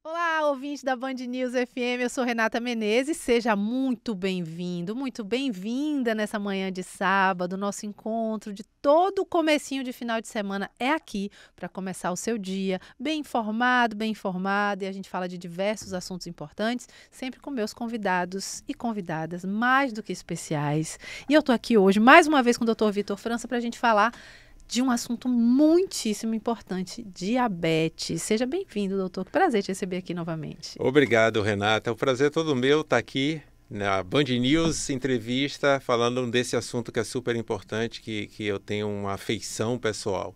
Olá, ouvinte da Band News FM, eu sou Renata Menezes, seja muito bem-vindo, muito bem-vinda nessa manhã de sábado, nosso encontro de todo o comecinho de final de semana é aqui para começar o seu dia bem informado e a gente fala de diversos assuntos importantes, sempre com meus convidados e convidadas mais do que especiais. E eu tô aqui hoje mais uma vez com o Dr. Vitor França para a gente falar de um assunto muitíssimo importante, diabetes. Seja bem-vindo, doutor. Que prazer te receber aqui novamente. Obrigado, Renata. É um prazer todo meu estar aqui na Band News entrevista falando desse assunto que é super importante, que eu tenho uma afeição pessoal.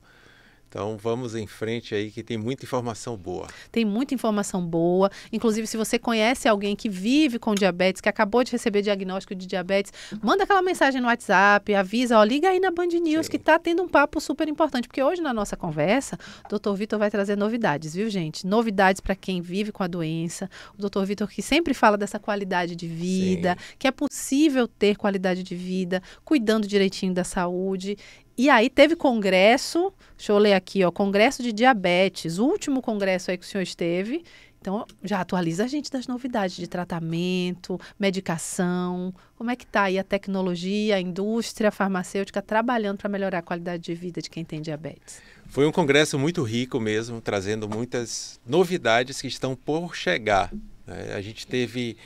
Então vamos em frente aí que tem muita informação boa. Tem muita informação boa. Inclusive, se você conhece alguém que vive com diabetes, que acabou de receber diagnóstico de diabetes, manda aquela mensagem no WhatsApp, avisa, ó, liga aí na Band News que tá tendo um papo super importante. Porque hoje na nossa conversa, o Dr. Vitor vai trazer novidades, viu, gente? Novidades para quem vive com a doença. O Dr. Vitor que sempre fala dessa qualidade de vida, que é possível ter qualidade de vida, cuidando direitinho da saúde. E aí teve congresso, deixa eu ler aqui, ó, congresso de diabetes, o último congresso aí que o senhor esteve. Então, já atualiza a gente das novidades de tratamento, medicação, como é que está aí a tecnologia, a indústria farmacêutica trabalhando para melhorar a qualidade de vida de quem tem diabetes. Foi um congresso muito rico mesmo, trazendo muitas novidades que estão por chegar. A gente teve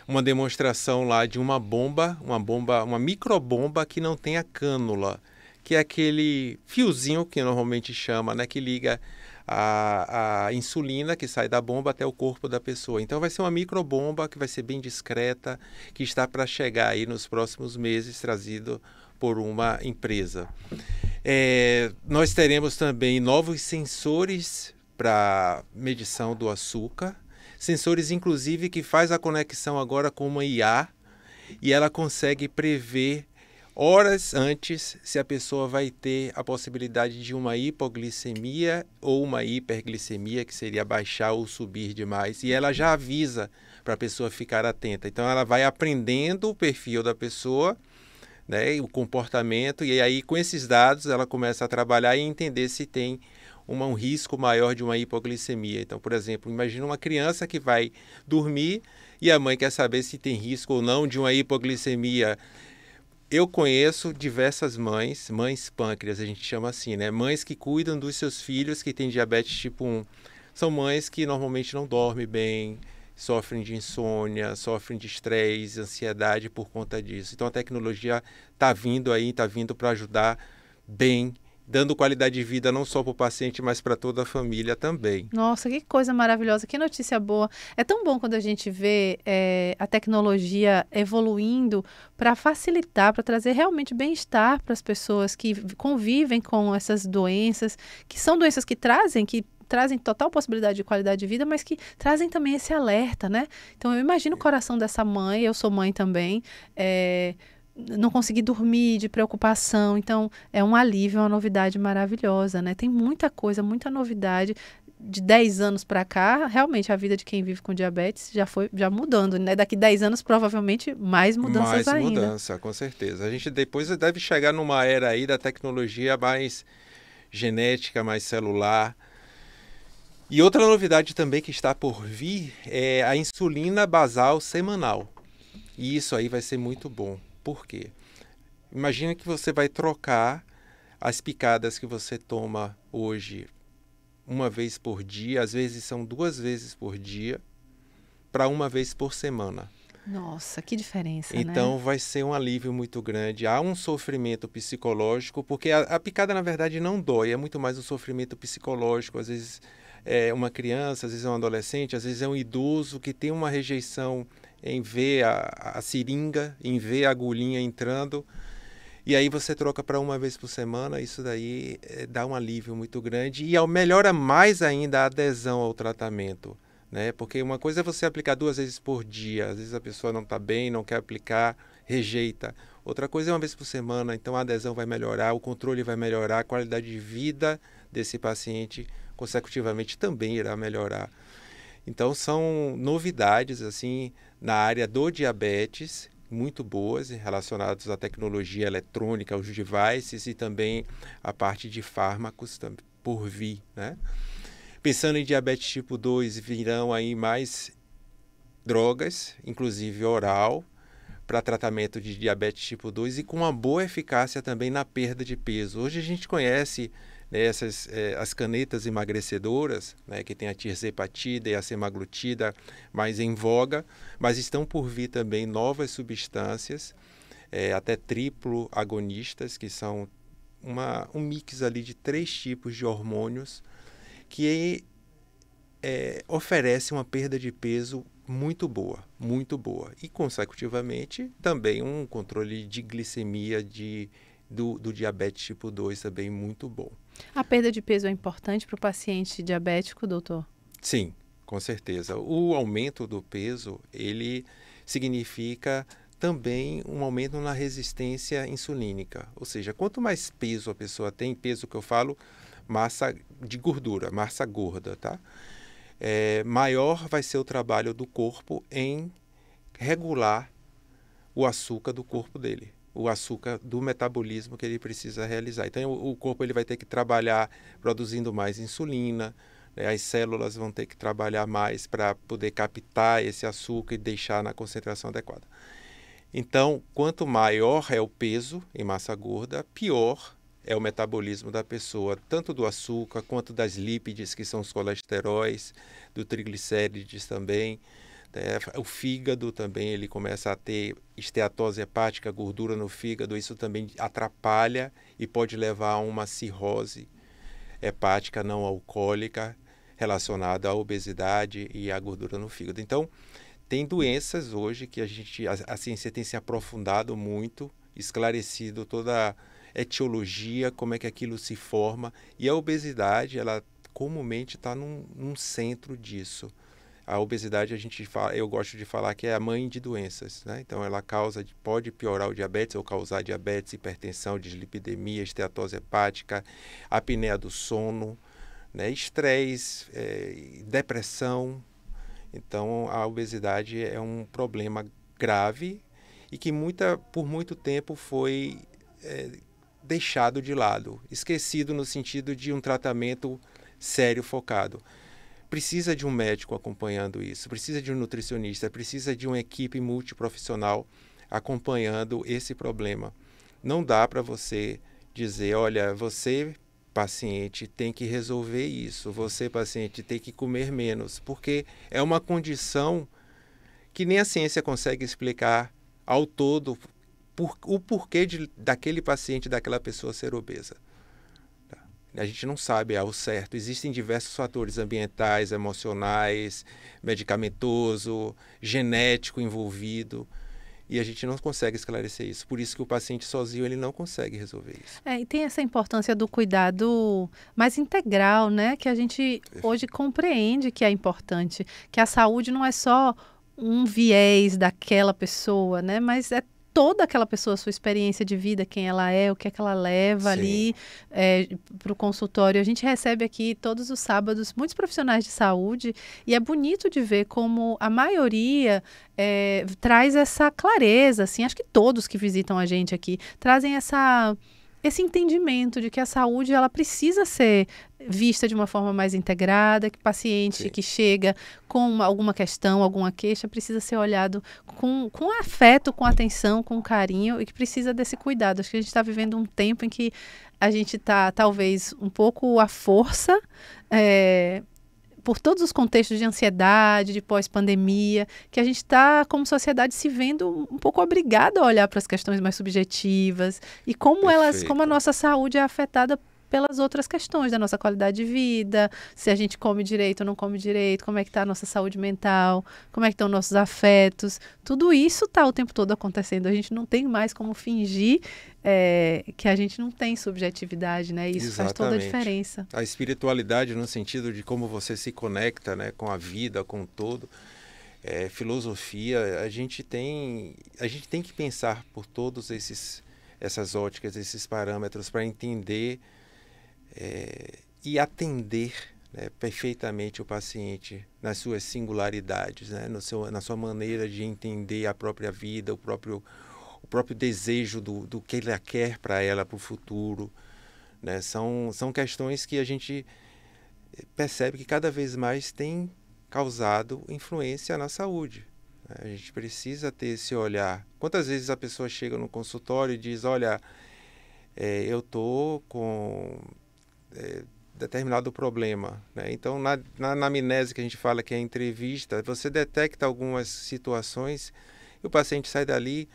uma demonstração lá de uma microbomba que não tem a cânula, que é aquele fiozinho que normalmente chama, né, que liga a insulina que sai da bomba até o corpo da pessoa. Então vai ser uma microbomba que vai ser bem discreta, que está para chegar aí nos próximos meses, trazido por uma empresa. Nós teremos também novos sensores para medição do açúcar, sensores inclusive que faz a conexão agora com uma IA e ela consegue prever horas antes se a pessoa vai ter a possibilidade de uma hipoglicemia ou uma hiperglicemia, que seria baixar ou subir demais, e ela já avisa para a pessoa ficar atenta. Então ela vai aprendendo o perfil da pessoa, né, o comportamento, e aí com esses dados ela começa a trabalhar e entender se tem um risco maior de uma hipoglicemia. Então, por exemplo, imagina uma criança que vai dormir e a mãe quer saber se tem risco ou não de uma hipoglicemia. Eu conheço diversas mães pâncreas, a gente chama assim, né? Mães que cuidam dos seus filhos que têm diabetes tipo 1. São mães que normalmente não dormem bem, sofrem de insônia, sofrem de estresse, ansiedade por conta disso. Então a tecnologia está vindo aí, está vindo para ajudar bem, dando qualidade de vida não só para o paciente, mas para toda a família também. Nossa, que coisa maravilhosa, que notícia boa. É tão bom quando a gente vê a tecnologia evoluindo para facilitar, para trazer realmente bem-estar para as pessoas que convivem com essas doenças, que são doenças que trazem total possibilidade de qualidade de vida, mas que trazem também esse alerta, né? Então, eu imagino o coração dessa mãe, eu sou mãe também, não conseguir dormir de preocupação. Então, é um alívio, uma novidade maravilhosa, né? Tem muita coisa, muita novidade. De 10 anos para cá, realmente a vida de quem vive com diabetes já mudando, né? Daqui 10 anos, provavelmente, mais mudanças ainda. Mais mudança, com certeza. A gente depois deve chegar numa era aí da tecnologia mais genética, mais celular. E outra novidade também que está por vir é a insulina basal semanal. E isso aí vai ser muito bom. Por quê? Imagina que você vai trocar as picadas que você toma hoje uma vez por dia, às vezes são 2 vezes por dia, para 1 vez por semana. Nossa, que diferença, então, né? vai ser um alívio muito grande. Há um sofrimento psicológico, porque a picada, na verdade, não dói, é muito mais um sofrimento psicológico. Às vezes é uma criança, às vezes é um adolescente, às vezes é um idoso que tem uma rejeição em ver a seringa, em ver a agulhinha entrando. E aí você troca para 1 vez por semana, isso daí dá um alívio muito grande e melhora mais ainda a adesão ao tratamento. Né? Porque uma coisa é você aplicar 2 vezes por dia, às vezes a pessoa não está bem, não quer aplicar, rejeita. Outra coisa é 1 vez por semana, então a adesão vai melhorar, o controle vai melhorar, a qualidade de vida desse paciente consecutivamente também irá melhorar. Então são novidades assim na área do diabetes, muito boas relacionadas à tecnologia eletrônica, aos devices e também a parte de fármacos por vir, né? Pensando em diabetes tipo 2, virão aí mais drogas, inclusive oral, para tratamento de diabetes tipo 2 e com uma boa eficácia também na perda de peso. Hoje a gente conhece, né, as canetas emagrecedoras, né, que tem a tirzepatida e a semaglutida mais em voga, mas estão por vir também novas substâncias, até triplo agonistas, que são um mix ali de 3 tipos de hormônios que oferece uma perda de peso muito boa, muito boa. E, consecutivamente, também um controle de glicemia do diabetes tipo 2 também muito bom. A perda de peso é importante para o paciente diabético, doutor? Sim, com certeza. O aumento do peso, ele significa também um aumento na resistência insulínica. Ou seja, quanto mais peso a pessoa tem, peso que eu falo, massa de gordura, massa gorda, tá? Maior vai ser o trabalho do corpo em regular o açúcar do corpo dele, o açúcar do metabolismo que ele precisa realizar. Então, o corpo ele vai ter que trabalhar produzindo mais insulina, né? As células vão ter que trabalhar mais para poder captar esse açúcar e deixar na concentração adequada. Então, quanto maior é o peso em massa gorda, pior é o metabolismo da pessoa, tanto do açúcar quanto das lípides, que são os colesteróis, do triglicérides também. O fígado também, ele começa a ter esteatose hepática, gordura no fígado, isso também atrapalha e pode levar a uma cirrose hepática não alcoólica relacionada à obesidade e à gordura no fígado. Então, tem doenças hoje que a ciência tem se aprofundado muito, esclarecido toda a etiologia, como é que aquilo se forma, e a obesidade, ela comumente está num centro disso. A obesidade, eu gosto de falar que é a mãe de doenças, né? Então, ela pode piorar o diabetes ou causar diabetes, hipertensão, dislipidemia, esteatose hepática, apneia do sono, né? Estresse, depressão. Então, a obesidade é um problema grave e que por muito tempo foi deixado de lado, esquecido no sentido de um tratamento sério, focado. Precisa de um médico acompanhando isso, precisa de um nutricionista, precisa de uma equipe multiprofissional acompanhando esse problema. Não dá para você dizer, olha, você, paciente, tem que resolver isso, você, paciente, tem que comer menos, porque é uma condição que nem a ciência consegue explicar ao todo o porquê daquele paciente, daquela pessoa ser obesa. A gente não sabe ao certo. Existem diversos fatores ambientais, emocionais, medicamentoso, genético envolvido, e a gente não consegue esclarecer isso. Por isso que o paciente sozinho ele não consegue resolver isso. E tem essa importância do cuidado mais integral, né? Que a gente hoje compreende que é importante, que a saúde não é só um viés daquela pessoa, né? Mas é toda aquela pessoa, sua experiência de vida, quem ela é, o que é que ela leva ali para o consultório. A gente recebe aqui todos os sábados muitos profissionais de saúde e é bonito de ver como a maioria traz essa clareza, assim, acho que todos que visitam a gente aqui trazem esse entendimento de que a saúde ela precisa ser vista de uma forma mais integrada, que o paciente que chega com alguma questão, alguma queixa, precisa ser olhado com afeto, com atenção, com carinho e que precisa desse cuidado. Acho que a gente está vivendo um tempo em que a gente está, talvez, um pouco à força, por todos os contextos de ansiedade, de pós-pandemia, que a gente está, como sociedade, se vendo um pouco obrigada a olhar para as questões mais subjetivas e como como a nossa saúde é afetada pelas outras questões da nossa qualidade de vida, se a gente come direito ou não come direito, como é que está a nossa saúde mental, como é que estão nossos afetos. Tudo isso está o tempo todo acontecendo. A gente não tem mais como fingir que a gente não tem subjetividade, né? Isso faz toda a diferença. A espiritualidade no sentido de como você se conecta, né, com a vida, com o todo. Filosofia, a gente tem que pensar por todos essas óticas, esses parâmetros para entender e atender, né, perfeitamente o paciente nas suas singularidades, né, na sua maneira de entender a própria vida, o próprio desejo do que ele quer para ela, para o futuro, né? São questões que a gente percebe que cada vez mais tem causado influência na saúde. A gente precisa ter esse olhar. Quantas vezes a pessoa chega no consultório e diz, olha, eu estou com determinado problema, né? Então, na anamnese que a gente fala que é a entrevista, você detecta algumas situações e o paciente sai dali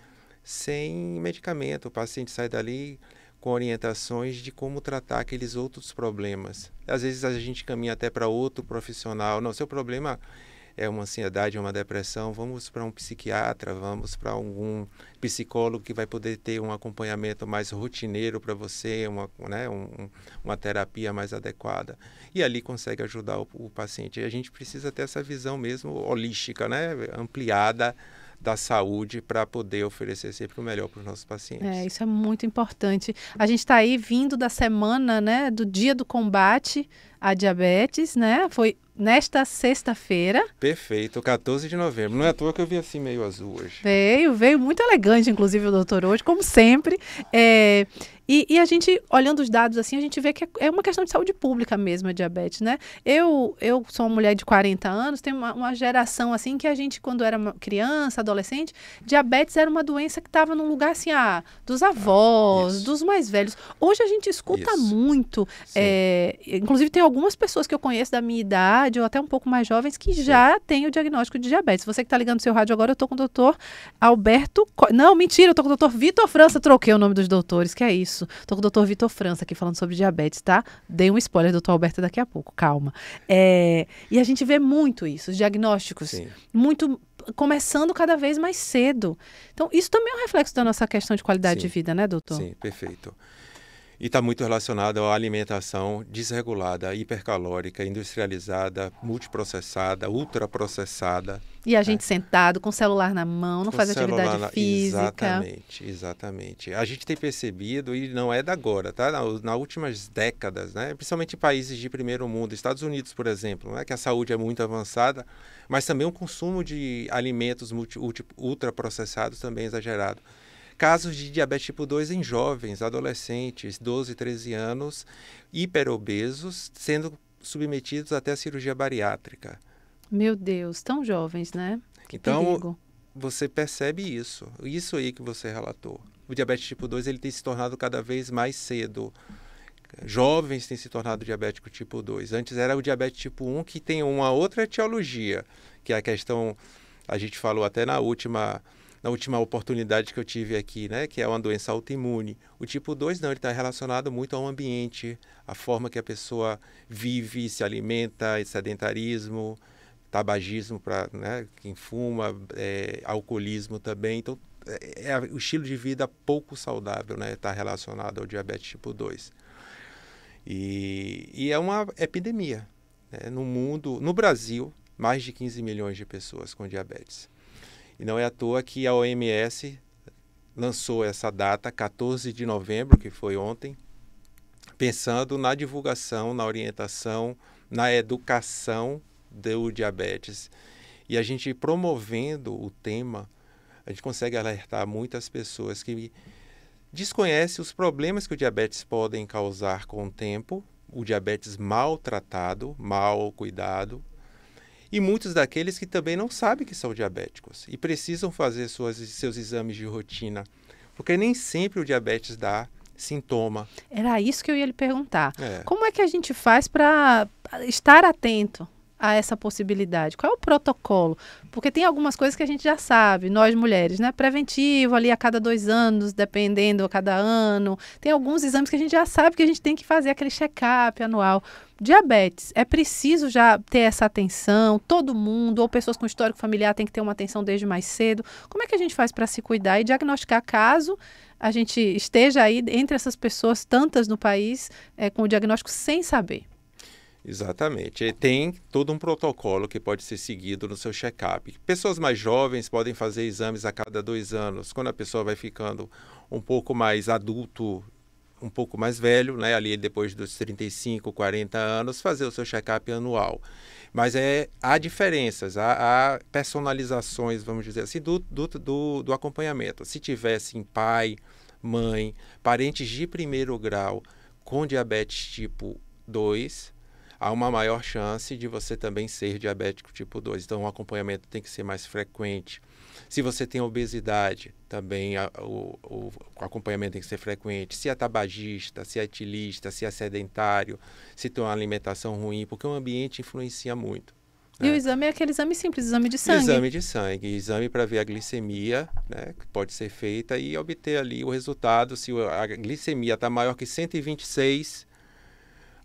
sem medicamento, o paciente sai dali com orientações de como tratar aqueles outros problemas. Às vezes a gente caminha até para outro profissional. Não, seu problema é uma ansiedade, é uma depressão, vamos para um psiquiatra, vamos para algum psicólogo que vai poder ter um acompanhamento mais rotineiro para você, uma terapia mais adequada. E ali consegue ajudar o paciente. E a gente precisa ter essa visão mesmo holística, né? Ampliada da saúde para poder oferecer sempre o melhor para os nossos pacientes. Isso é muito importante. A gente está aí vindo da semana, né, do Dia do Combate à Diabetes, né? Foi nesta sexta-feira. Perfeito, 14 de novembro. Não é à toa que eu vi assim meio azul hoje. Veio muito elegante, inclusive, o doutor hoje, como sempre. E a gente, olhando os dados assim, a gente vê que é uma questão de saúde pública mesmo a diabetes, né? Eu sou uma mulher de 40 anos, tenho uma geração assim que a gente, quando era criança, adolescente, diabetes era uma doença que estava num lugar assim, dos avós, dos mais velhos. Hoje a gente escuta muito, inclusive tem algumas pessoas que eu conheço da minha idade, ou até um pouco mais jovens, que já têm o diagnóstico de diabetes. Você que está ligando no seu rádio agora, eu estou com o doutor Alberto... Não, mentira, eu estou com o doutor Vitor França, troquei o nome dos doutores, que é isso. Estou com o doutor Vitor França aqui falando sobre diabetes, tá? Dei um spoiler do doutor Alberto daqui a pouco, calma. E a gente vê muito isso, os diagnósticos, muito começando cada vez mais cedo. Então, isso também é um reflexo da nossa questão de qualidade de vida, né, doutor? Sim, perfeito. E está muito relacionado à alimentação desregulada, hipercalórica, industrializada, multiprocessada, ultraprocessada. E a gente sentado, com o celular na mão, não faz atividade física. Exatamente. A gente tem percebido, e não é da agora, tá? Nas últimas décadas, né? Principalmente em países de primeiro mundo, Estados Unidos, por exemplo, né? Que a saúde é muito avançada, mas também o consumo de alimentos ultraprocessados também é exagerado. Casos de diabetes tipo 2 em jovens, adolescentes, 12, 13 anos, hiperobesos, sendo submetidos até a cirurgia bariátrica. Meu Deus, tão jovens, né? Que então, perigo. Você percebe isso aí que você relatou. O diabetes tipo 2 ele tem se tornado cada vez mais cedo. Jovens têm se tornado diabético tipo 2. Antes era o diabetes tipo 1, que tem uma outra etiologia, que é a questão, a gente falou até na última oportunidade que eu tive aqui, né, que é uma doença autoimune. O tipo 2 não, ele está relacionado muito ao ambiente, a forma que a pessoa vive, se alimenta, sedentarismo, tabagismo para, né, quem fuma, alcoolismo também. Então, o estilo de vida pouco saudável, né, está relacionado ao diabetes tipo 2. E é uma epidemia, né? No mundo, no Brasil, mais de 15 milhões de pessoas com diabetes. E não é à toa que a OMS lançou essa data, 14 de novembro, que foi ontem, pensando na divulgação, na orientação, na educação do diabetes. E a gente promovendo o tema, a gente consegue alertar muitas pessoas que desconhecem os problemas que o diabetes podem causar com o tempo, o diabetes maltratado, mal cuidado, e muitos daqueles que também não sabem que são diabéticos e precisam fazer seus exames de rotina, porque nem sempre o diabetes dá sintoma. Era isso que eu ia lhe perguntar. Como é que a gente faz para estar atento a essa possibilidade? Qual é o protocolo? Porque tem algumas coisas que a gente já sabe, nós mulheres, né? Preventivo ali a cada 2 anos, dependendo, a cada ano. Tem alguns exames que a gente já sabe que a gente tem que fazer aquele check-up anual. Diabetes, é preciso já ter essa atenção, todo mundo, ou pessoas com histórico familiar tem que ter uma atenção desde mais cedo. Como é que a gente faz para se cuidar e diagnosticar caso a gente esteja aí entre essas pessoas, tantas no país, com o diagnóstico sem saber? Exatamente. Tem todo um protocolo que pode ser seguido no seu check-up. Pessoas mais jovens podem fazer exames a cada 2 anos. Quando a pessoa vai ficando um pouco mais adulto, um pouco mais velho, né, ali depois dos 35, 40 anos, fazer o seu check-up anual. Mas há diferenças, há personalizações, vamos dizer assim, do acompanhamento. Se tivessem pai, mãe, parentes de primeiro grau com diabetes tipo 2, há uma maior chance de você também ser diabético tipo 2. Então, o acompanhamento tem que ser mais frequente. Se você tem obesidade, também o acompanhamento tem que ser frequente. Se é tabagista, se é etilista, se é sedentário, se tem uma alimentação ruim, porque o ambiente influencia muito. E o exame é aquele exame simples, exame de E sangue. exame de sangue, exame para ver a glicemia, né, que pode ser feita e obter ali o resultado. Se a glicemia está maior que 126,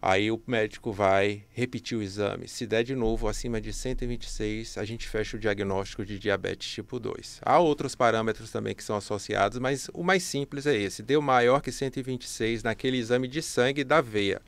aí o médico vai repetir o exame. Se der de novo acima de 126, a gente fecha o diagnóstico de diabetes tipo 2. Há outros parâmetros também que são associados, mas o mais simples é esse. Deu maior que 126 naquele exame de sangue da veia.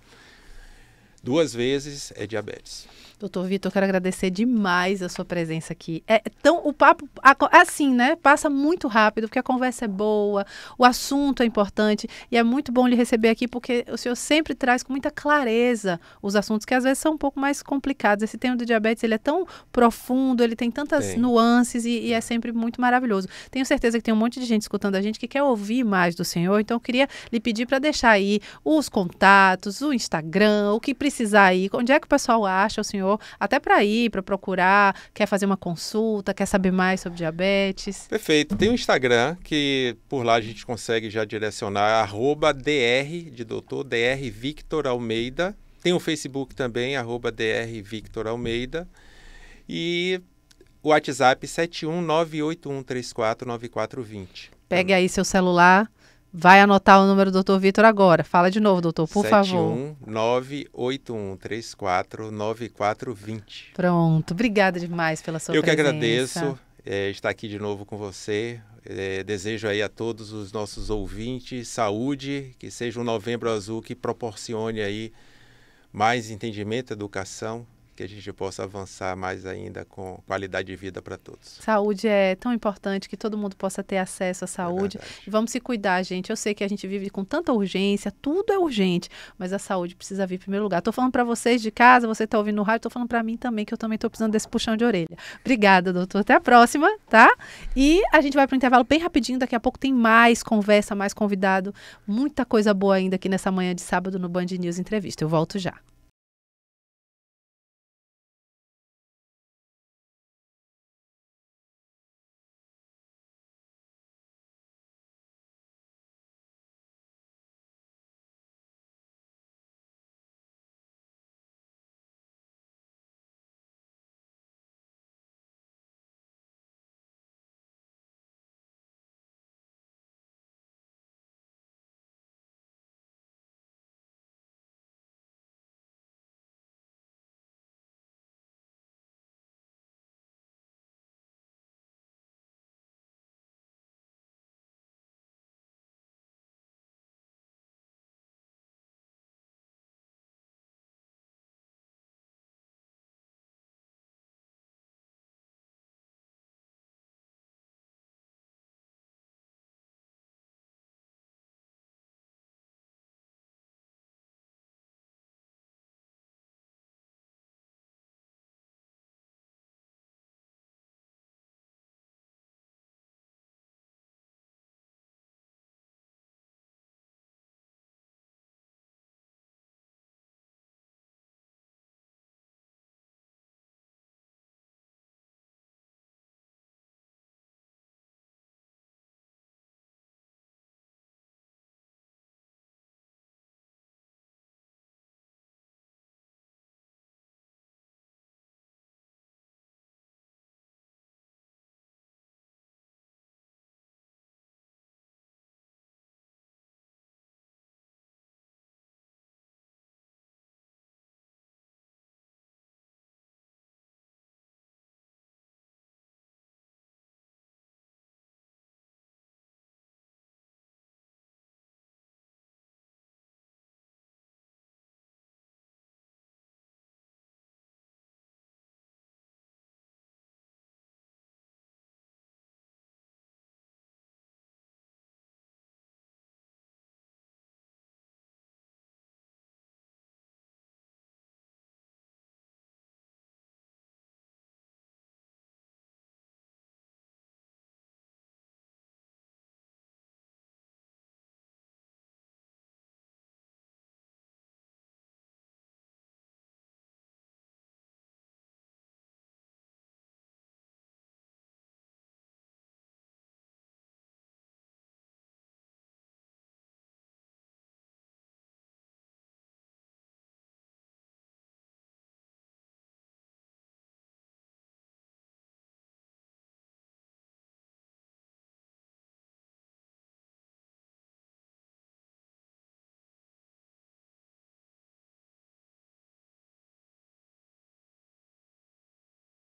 2 vezes é diabetes. Doutor Vitor, eu quero agradecer demais a sua presença aqui. Então, o papo, assim, né? Passa muito rápido, porque a conversa é boa, o assunto é importante, e é muito bom lhe receber aqui, porque o senhor sempre traz com muita clareza os assuntos que às vezes são um pouco mais complicados. Esse tema do diabetes, ele é tão profundo, ele tem tantas nuances e é sempre muito maravilhoso. Tenho certeza que tem um monte de gente escutando a gente que quer ouvir mais do senhor, então eu queria lhe pedir para deixar aí os contatos, o Instagram, o que precisar aí, onde é que o pessoal acha o senhor, até para ir, para procurar, quer fazer uma consulta, quer saber mais sobre diabetes. Perfeito. Tem o Instagram, que por lá a gente consegue já direcionar, @dr, de doutor, Dr. Victor Almeida. Tem o Facebook também, @Dr. Victor Almeida. E o WhatsApp 71981349420. Pegue aí seu celular. Vai anotar o número do Dr. Vitor agora. Fala de novo, doutor, por favor. 71981349420. Pronto. Obrigada demais pela sua presença. Eu que agradeço estar aqui de novo com você. Desejo aí a todos os nossos ouvintes saúde, que seja um Novembro Azul que proporcione aí mais entendimento, educação, que a gente possa avançar mais ainda com qualidade de vida para todos. Saúde é tão importante, que todo mundo possa ter acesso à saúde. E vamos se cuidar, gente. Eu sei que a gente vive com tanta urgência, tudo é urgente, mas a saúde precisa vir em primeiro lugar. Estou falando para vocês de casa, você está ouvindo no rádio, estou falando para mim também, que eu também estou precisando desse puxão de orelha. Obrigada, doutor. Até a próxima, tá? E a gente vai para o intervalo bem rapidinho, daqui a pouco tem mais conversa, mais convidado, muita coisa boa ainda aqui nessa manhã de sábado no Band News Entrevista. Eu volto já.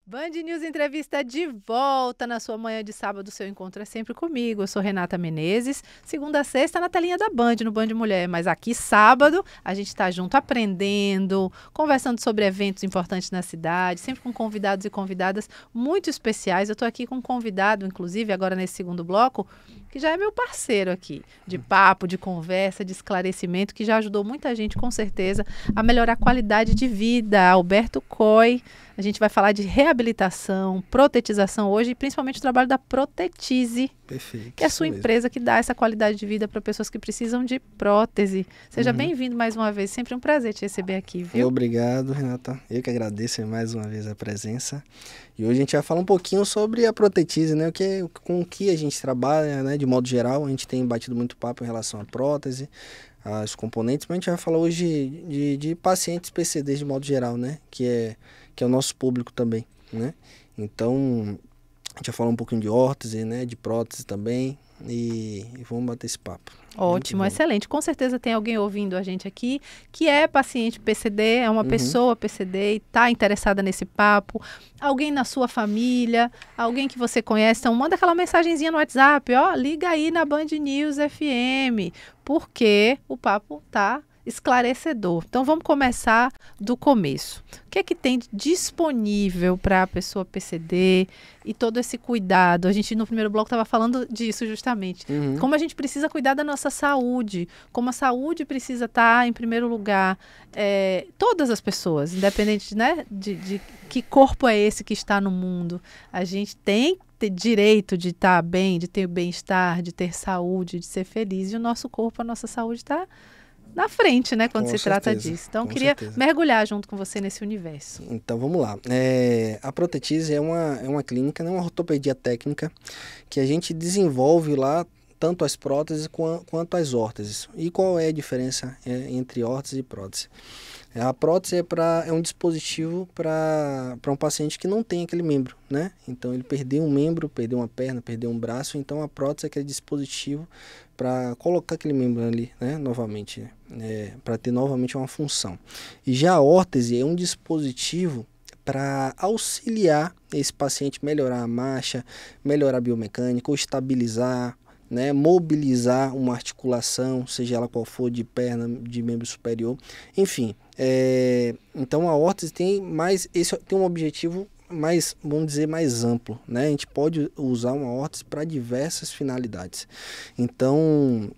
Band News Entrevista de volta na sua manhã de sábado. O seu encontro é sempre comigo. Eu sou Renata Menezes. Segunda a sexta na telinha da Band, no Band Mulher. Mas aqui sábado a gente está junto aprendendo, conversando sobre eventos importantes na cidade, sempre com convidados e convidadas muito especiais. Eu estou aqui com um convidado, inclusive, agora nesse segundo bloco, que já é meu parceiro aqui, de papo, de conversa, de esclarecimento, que já ajudou muita gente, com certeza, a melhorar a qualidade de vida. Alberto Coy. A gente vai falar de reabilitação, protetização hoje, e principalmente o trabalho da Protetize. Perfeito. Que é a sua empresa que dá essa qualidade de vida para pessoas que precisam de prótese. Seja bem-vindo mais uma vez. Sempre um prazer te receber aqui, viu? Obrigado, Renata. Eu que agradeço mais uma vez a presença. E hoje a gente vai falar um pouquinho sobre a Protetize, né? Com o que a gente trabalha, né? De modo geral, a gente tem batido muito papo em relação à prótese, aos componentes, mas a gente vai falar hoje de pacientes PCDs de modo geral, né? Que é o nosso público também, né? Então, a gente vai falar um pouquinho de órtese, né? De prótese também e vamos bater esse papo. Ótimo, excelente. Com certeza tem alguém ouvindo a gente aqui que é paciente PCD, é uma pessoa PCD e está interessada nesse papo. Alguém na sua família, alguém que você conhece, então manda aquela mensagenzinha no WhatsApp, ó, liga aí na Band News FM, porque o papo tá esclarecedor. Então vamos começar do começo. O que é que tem disponível para a pessoa PCD e todo esse cuidado? A gente no primeiro bloco estava falando disso justamente. Como a gente precisa cuidar da nossa saúde, como a saúde precisa estar em primeiro lugar. Todas as pessoas, independente, né, de que corpo é esse que está no mundo, a gente tem ter direito de estar bem, de ter bem-estar, de ter saúde, de ser feliz. E o nosso corpo, a nossa saúde está na frente, né, quando se trata disso. Então, eu queria mergulhar junto com você nesse universo. Então, vamos lá. A Protetize é uma clínica, né, uma ortopedia técnica, que a gente desenvolve lá tanto as próteses quanto as órteses. E qual é a diferença entre órtese e prótese? A prótese é um dispositivo para um paciente que não tem aquele membro, né? Então, ele perdeu um membro, perdeu uma perna, perdeu um braço. Então, a prótese é aquele dispositivo para colocar aquele membro ali, né? Novamente, para ter novamente uma função. E já a órtese é um dispositivo para auxiliar esse paciente melhorar a marcha, melhorar a biomecânica, ou estabilizar, né, mobilizar uma articulação, seja ela qual for, de perna, de membro superior, enfim. Então a órtese tem um objetivo mais, vamos dizer, mais amplo, né? A gente pode usar uma órtese para diversas finalidades. Então,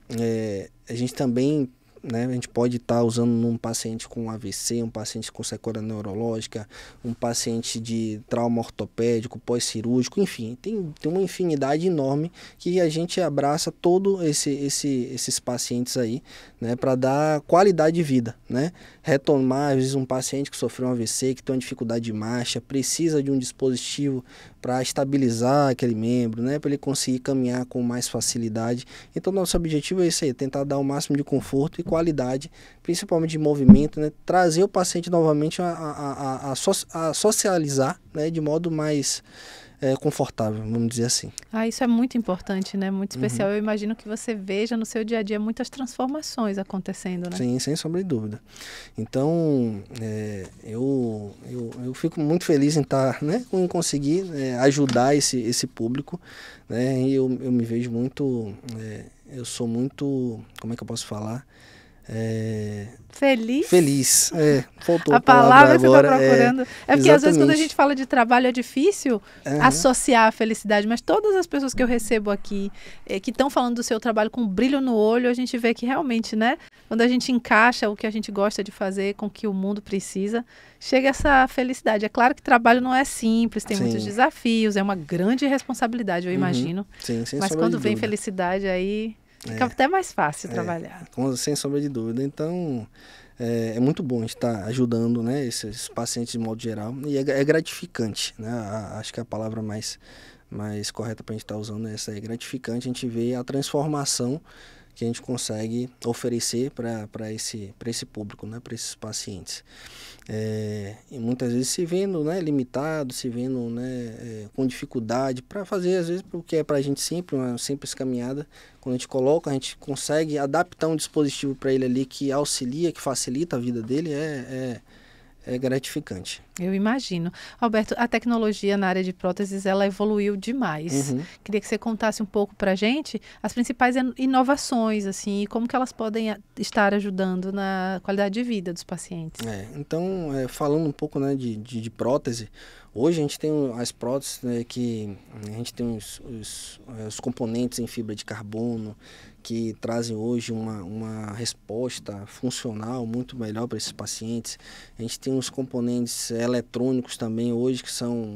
a gente também, né, a gente pode estar usando num paciente com AVC, um paciente com sequela neurológica, um paciente de trauma ortopédico, pós-cirúrgico, enfim, tem uma infinidade enorme que a gente abraça todos esses pacientes aí, né, para dar qualidade de vida, né? Retomar, às vezes, um paciente que sofreu um AVC, que tem uma dificuldade de marcha, precisa de um dispositivo para estabilizar aquele membro, né, para ele conseguir caminhar com mais facilidade. Então, nosso objetivo é isso aí, tentar dar o máximo de conforto e qualidade, principalmente de movimento, né, trazer o paciente novamente a socializar, né, de modo mais confortável, vamos dizer assim. Isso é muito importante, né? Muito especial. Eu imagino que você veja no seu dia a dia muitas transformações acontecendo, né? Sim, sem sombra de dúvida. Então, eu fico muito feliz em estar, né, em conseguir ajudar esse público, né? E eu me vejo muito, eu sou muito, como é que eu posso falar? Feliz? Feliz, faltou a palavra que agora, você está procurando. Porque às vezes quando a gente fala de trabalho é difícil associar a felicidade, mas todas as pessoas que eu recebo aqui, que estão falando do seu trabalho com brilho no olho, a gente vê que realmente, né, quando a gente encaixa o que a gente gosta de fazer com o que o mundo precisa, chega essa felicidade. É claro que trabalho não é simples, tem muitos desafios, é uma grande responsabilidade, eu imagino. Sim, sem mas quando vem felicidade aí fica até mais fácil trabalhar. Sem sombra de dúvida. Então, é muito bom a gente estar ajudando, né, esses pacientes de modo geral. E é gratificante, né? Acho que a palavra mais correta para a gente estar usando é essa. É gratificante a gente ver a transformação que a gente consegue oferecer para esse público, né, para esses pacientes. E muitas vezes se vendo, né, limitado, se vendo, né, com dificuldade para fazer, às vezes, porque é para a gente uma simples caminhada. Quando a gente coloca, a gente consegue adaptar um dispositivo para ele ali que auxilia, que facilita a vida dele, é gratificante. Eu imagino. Alberto, a tecnologia na área de próteses, ela evoluiu demais. Queria que você contasse um pouco para a gente as principais inovações, assim, e como que elas podem estar ajudando na qualidade de vida dos pacientes. Então, falando um pouco, né, de prótese, hoje a gente tem as próteses, né, que a gente tem os componentes em fibra de carbono, que trazem hoje uma resposta funcional muito melhor para esses pacientes. A gente tem os componentes eletrônicos também hoje, que são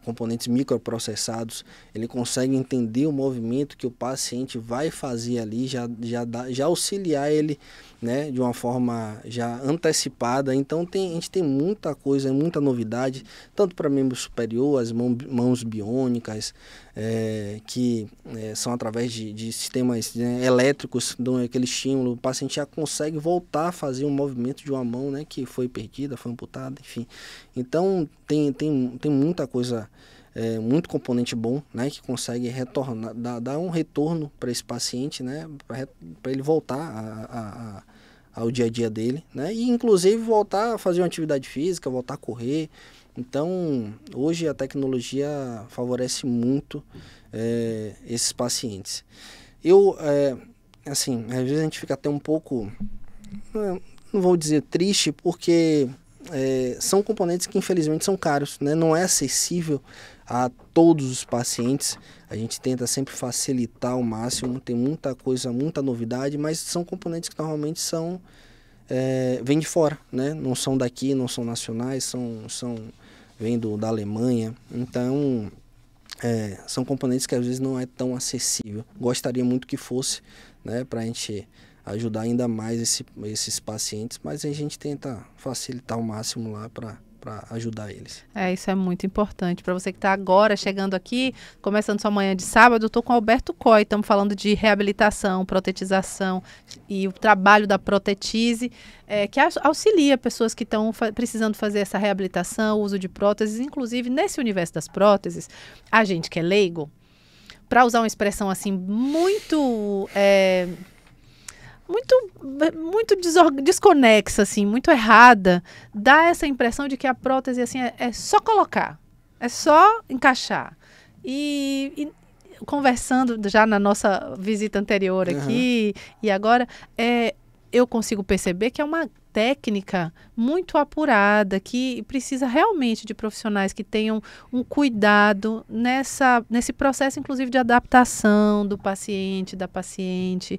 componentes microprocessados. Ele consegue entender o movimento que o paciente vai fazer ali, já auxiliar ele, né, de uma forma já antecipada. Então a gente tem muita coisa, muita novidade, tanto para membro superior, as mãos biônicas, que são através de sistemas, né, elétricos, dão aquele estímulo, o paciente já consegue voltar a fazer um movimento de uma mão, né, que foi perdida, foi amputada, enfim. Então tem muita coisa, muito componente bom, né, que consegue retornar, dar um retorno para esse paciente, né, para ele voltar ao dia a dia dele, né, e inclusive voltar a fazer uma atividade física, voltar a correr. Então, hoje a tecnologia favorece muito esses pacientes. Assim, às vezes a gente fica até um pouco, não vou dizer triste, porque são componentes que infelizmente são caros, né? Não é acessível a todos os pacientes. A gente tenta sempre facilitar ao máximo, tem muita coisa, muita novidade, mas são componentes que normalmente vêm de fora, né? Não são daqui, não são nacionais, vêm da Alemanha. Então, são componentes que às vezes não é tão acessível. Gostaria muito que fosse, né, para a gente ajudar ainda mais esses pacientes, mas a gente tenta facilitar ao máximo lá para ajudar eles. Isso é muito importante. Para você que está agora chegando aqui, começando sua manhã de sábado, eu estou com o Alberto Coy, estamos falando de reabilitação, protetização e o trabalho da Protetize, que auxilia pessoas que estão precisando fazer essa reabilitação, o uso de próteses, inclusive nesse universo das próteses, a gente que é leigo, para usar uma expressão assim muito desconexa, assim, muito errada, dá essa impressão de que a prótese assim, é só colocar, é só encaixar. E conversando já na nossa visita anterior aqui, e agora, eu consigo perceber que é uma técnica muito apurada, que precisa realmente de profissionais que tenham um cuidado nesse processo, inclusive, de adaptação do paciente, da paciente.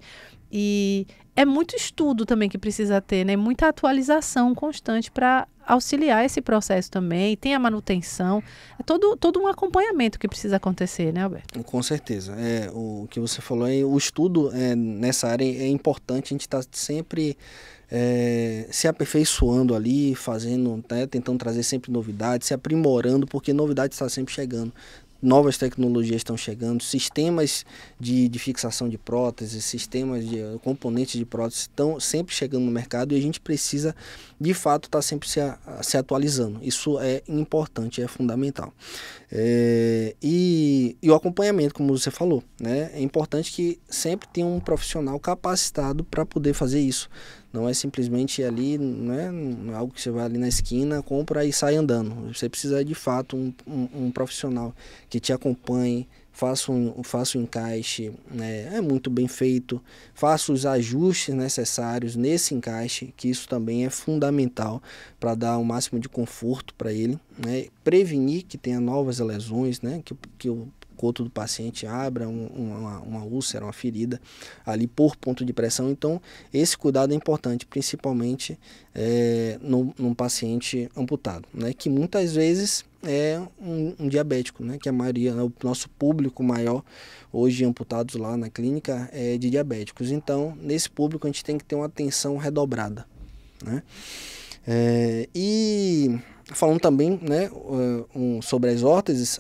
E é muito estudo também que precisa ter, né? Muita atualização constante para auxiliar esse processo também. Tem a manutenção, é todo um acompanhamento que precisa acontecer, né, Alberto? Com certeza. O que você falou, o estudo nessa área é importante. A gente está sempre se aperfeiçoando ali, fazendo, né, tentando trazer sempre novidades, se aprimorando, porque novidade está sempre chegando. Novas tecnologias estão chegando, sistemas de fixação de próteses, sistemas de componentes de próteses estão sempre chegando no mercado e a gente precisa, de fato, estar sempre se atualizando. Isso é importante, é fundamental. E o acompanhamento, como você falou, né? É importante que sempre tenha um profissional capacitado para poder fazer isso. Não é simplesmente ir ali, não é algo que você vai ali na esquina, compra e sai andando. Você precisa de fato um profissional que te acompanhe, faça o encaixe, né, muito bem feito, faça os ajustes necessários nesse encaixe, que isso também é fundamental para dar o máximo de conforto para ele, né, prevenir que tenha novas lesões, né, que o coto do paciente abra uma úlcera, uma ferida ali por ponto de pressão. Então, esse cuidado é importante, principalmente num paciente amputado, né, que muitas vezes é um diabético, né, que a maioria, né, o nosso público maior hoje amputados lá na clínica é de diabéticos. Então, nesse público a gente tem que ter uma atenção redobrada, né? E falando também, né, sobre as órteses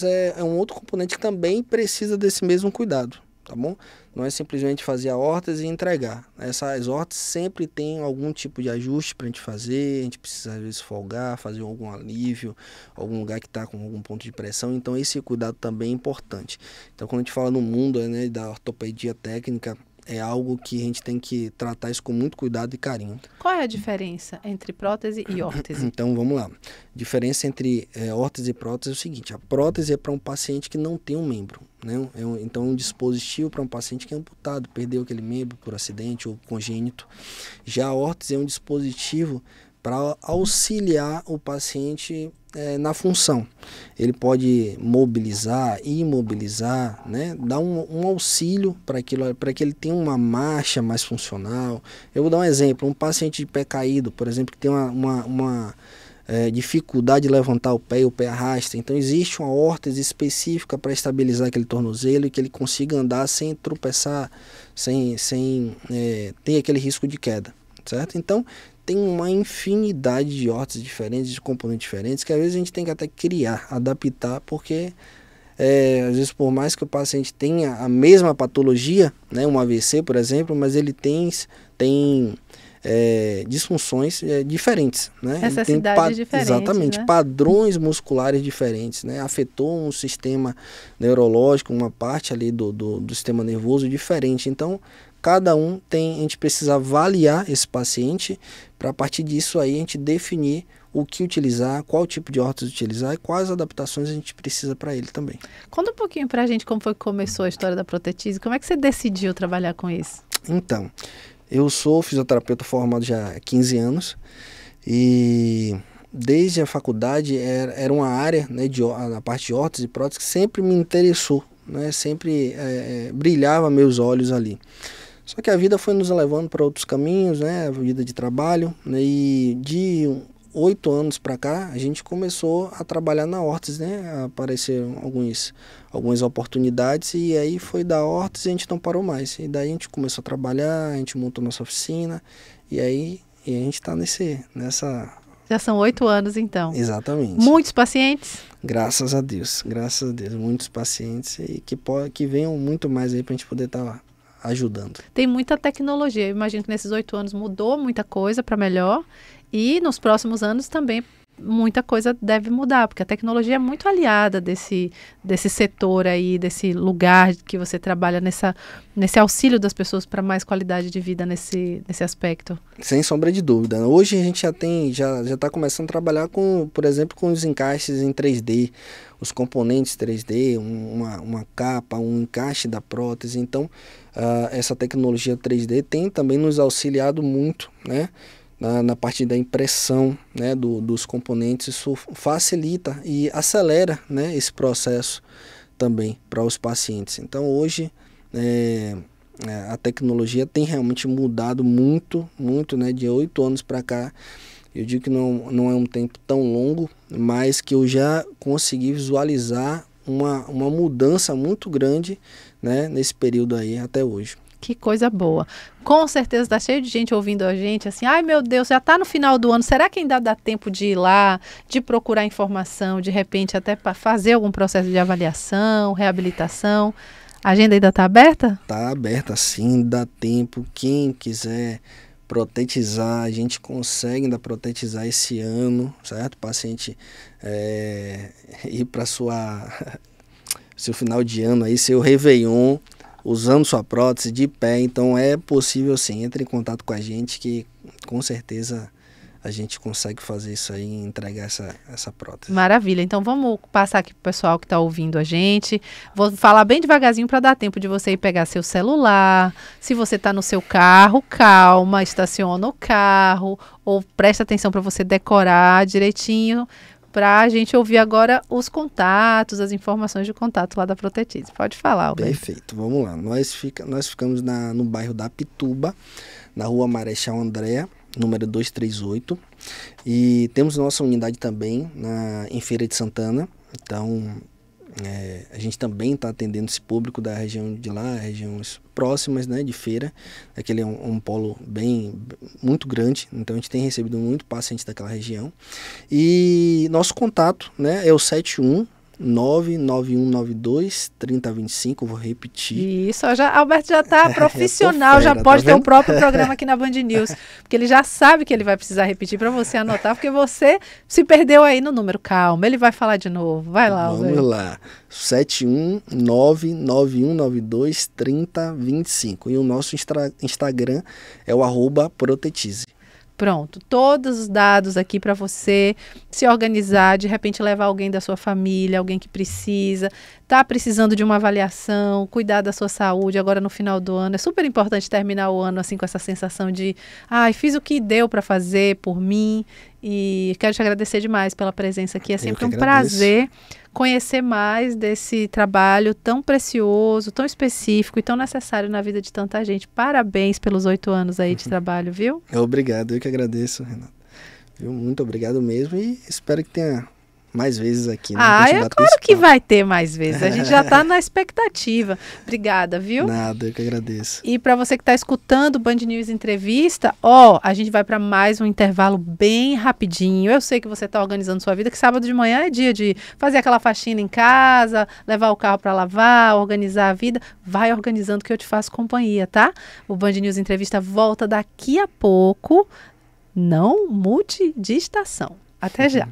é um outro componente que também precisa desse mesmo cuidado, tá bom? Não é simplesmente fazer a órtese e entregar. Essas órteses sempre tem algum tipo de ajuste para a gente fazer, a gente precisa às vezes folgar, fazer algum alívio, algum lugar que está com algum ponto de pressão, então esse cuidado também é importante. Então quando a gente fala no mundo, né, da ortopedia técnica, é algo que a gente tem que tratar isso com muito cuidado e carinho. Qual é a diferença entre prótese e órtese? Então, vamos lá. A diferença entre órtese e prótese é o seguinte: a prótese é para um paciente que não tem um membro, né? Então, é um dispositivo para um paciente que é amputado, perdeu aquele membro por acidente ou congênito. Já a órtese é um dispositivo para auxiliar o paciente na função. Ele pode mobilizar, imobilizar, né? Dar um auxílio para que ele tenha uma marcha mais funcional. Eu vou dar um exemplo: um paciente de pé caído, por exemplo, que tem uma dificuldade de levantar o pé arrasta. Então existe uma órtese específica para estabilizar aquele tornozelo e que ele consiga andar sem tropeçar, sem ter aquele risco de queda, certo? Então tem uma infinidade de órteses diferentes, de componentes diferentes, que às vezes a gente tem que até criar, adaptar, porque às vezes por mais que o paciente tenha a mesma patologia, né, um AVC, por exemplo, mas ele tem disfunções diferentes, né? Necessidades diferentes, exatamente, né? Padrões musculares diferentes, né? Afetou um sistema neurológico, uma parte ali do sistema nervoso diferente. Então, cada um a gente precisa avaliar esse paciente para a partir disso aí a gente definir o que utilizar, qual tipo de órtese utilizar e quais adaptações a gente precisa para ele também. Conta um pouquinho para a gente como foi que começou a história da protetise, como é que você decidiu trabalhar com isso? Então, eu sou fisioterapeuta formado já há 15 anos e desde a faculdade era uma área, né, a parte de órtese e prótese que sempre me interessou, né, sempre brilhava meus olhos ali. Só que a vida foi nos levando para outros caminhos, né, a vida de trabalho, né, e de 8 anos para cá a gente começou a trabalhar na órtese, né, apareceram algumas oportunidades e aí foi da órtese e a gente não parou mais. E daí a gente começou a trabalhar, a gente montou nossa oficina e aí a gente está nessa... Já são 8 anos então. Exatamente. Muitos pacientes? Graças a Deus, muitos pacientes e que venham muito mais aí para a gente poder estar ajudando. Tem muita tecnologia, eu imagino que nesses 8 anos mudou muita coisa para melhor e nos próximos anos também muita coisa deve mudar, porque a tecnologia é muito aliada desse setor aí, desse lugar que você trabalha nesse auxílio das pessoas para mais qualidade de vida nesse aspecto. Sem sombra de dúvida. Hoje a gente já está começando a trabalhar por exemplo, com os encaixes em 3D, os componentes 3D, uma capa, um encaixe da prótese. Então, essa tecnologia 3D tem também nos auxiliado muito, né? Na parte da impressão, né, dos componentes. Isso facilita e acelera, né, esse processo também para os pacientes. Então hoje a tecnologia tem realmente mudado muito, né, de 8 anos para cá. Eu digo que não é um tempo tão longo, mas que eu já consegui visualizar uma mudança muito grande, né, nesse período aí até hoje. Que coisa boa. Com certeza está cheio de gente ouvindo a gente assim, ai meu Deus, já está no final do ano, será que ainda dá tempo de ir lá, de procurar informação, de repente até para fazer algum processo de avaliação, reabilitação? A agenda ainda está aberta? Está aberta sim, dá tempo. Quem quiser protetizar, a gente consegue ainda protetizar esse ano, certo? O paciente ir para seu final de ano aí, seu Réveillon, usando sua prótese de pé. Então é possível sim, entre em contato com a gente que com certeza a gente consegue fazer isso aí e entregar essa prótese. Maravilha, então vamos passar aqui para o pessoal que está ouvindo a gente. Vou falar bem devagarzinho para dar tempo de você ir pegar seu celular. Se você está no seu carro, calma, estaciona o carro ou presta atenção para você decorar direitinho, para a gente ouvir agora os contatos, as informações de contato lá da Protetise. Pode falar, Alberto. Perfeito, vamos lá. Nós ficamos no bairro da Pituba, na rua Marechal Andréa, número 238. E temos nossa unidade também em Feira de Santana. Então, a gente também está atendendo esse público da região de lá, regiões próximas, né, de Feira. Aquele é um polo muito grande, então a gente tem recebido muito paciente daquela região. E nosso contato, né, é o 71 99192-3025, vou repetir. Isso, Alberto já está profissional, fera, já pode tá ter o vendo? próprio programa aqui na Band News, porque ele já sabe que ele vai precisar repetir para você anotar, porque você se perdeu aí no número. Calma, ele vai falar de novo. Vai lá, Vamos Alberto. lá. 71991923025. E o nosso Instagram é o @protetize. Pronto, todos os dados aqui para você se organizar, de repente levar alguém da sua família, alguém que precisa, está precisando de uma avaliação, cuidar da sua saúde agora no final do ano. É super importante terminar o ano assim com essa sensação de, fiz o que deu para fazer por mim, e quero te agradecer demais pela presença aqui. É sempre um prazer conhecer mais desse trabalho tão precioso, tão específico e tão necessário na vida de tanta gente. Parabéns pelos 8 anos aí de trabalho, viu? Obrigado, eu que agradeço, Renato. Viu? Muito obrigado mesmo e espero que tenha mais vezes aqui. Né? É claro que vai ter mais vezes. A gente já está na expectativa. Obrigada, viu? Nada, eu que agradeço. E para você que está escutando o Band News Entrevista, a gente vai para mais um intervalo bem rapidinho. Eu sei que você está organizando sua vida, que sábado de manhã é dia de fazer aquela faxina em casa, levar o carro para lavar, organizar a vida. Vai organizando que eu te faço companhia, tá? O Band News Entrevista volta daqui a pouco. Não mude de estação. Até já.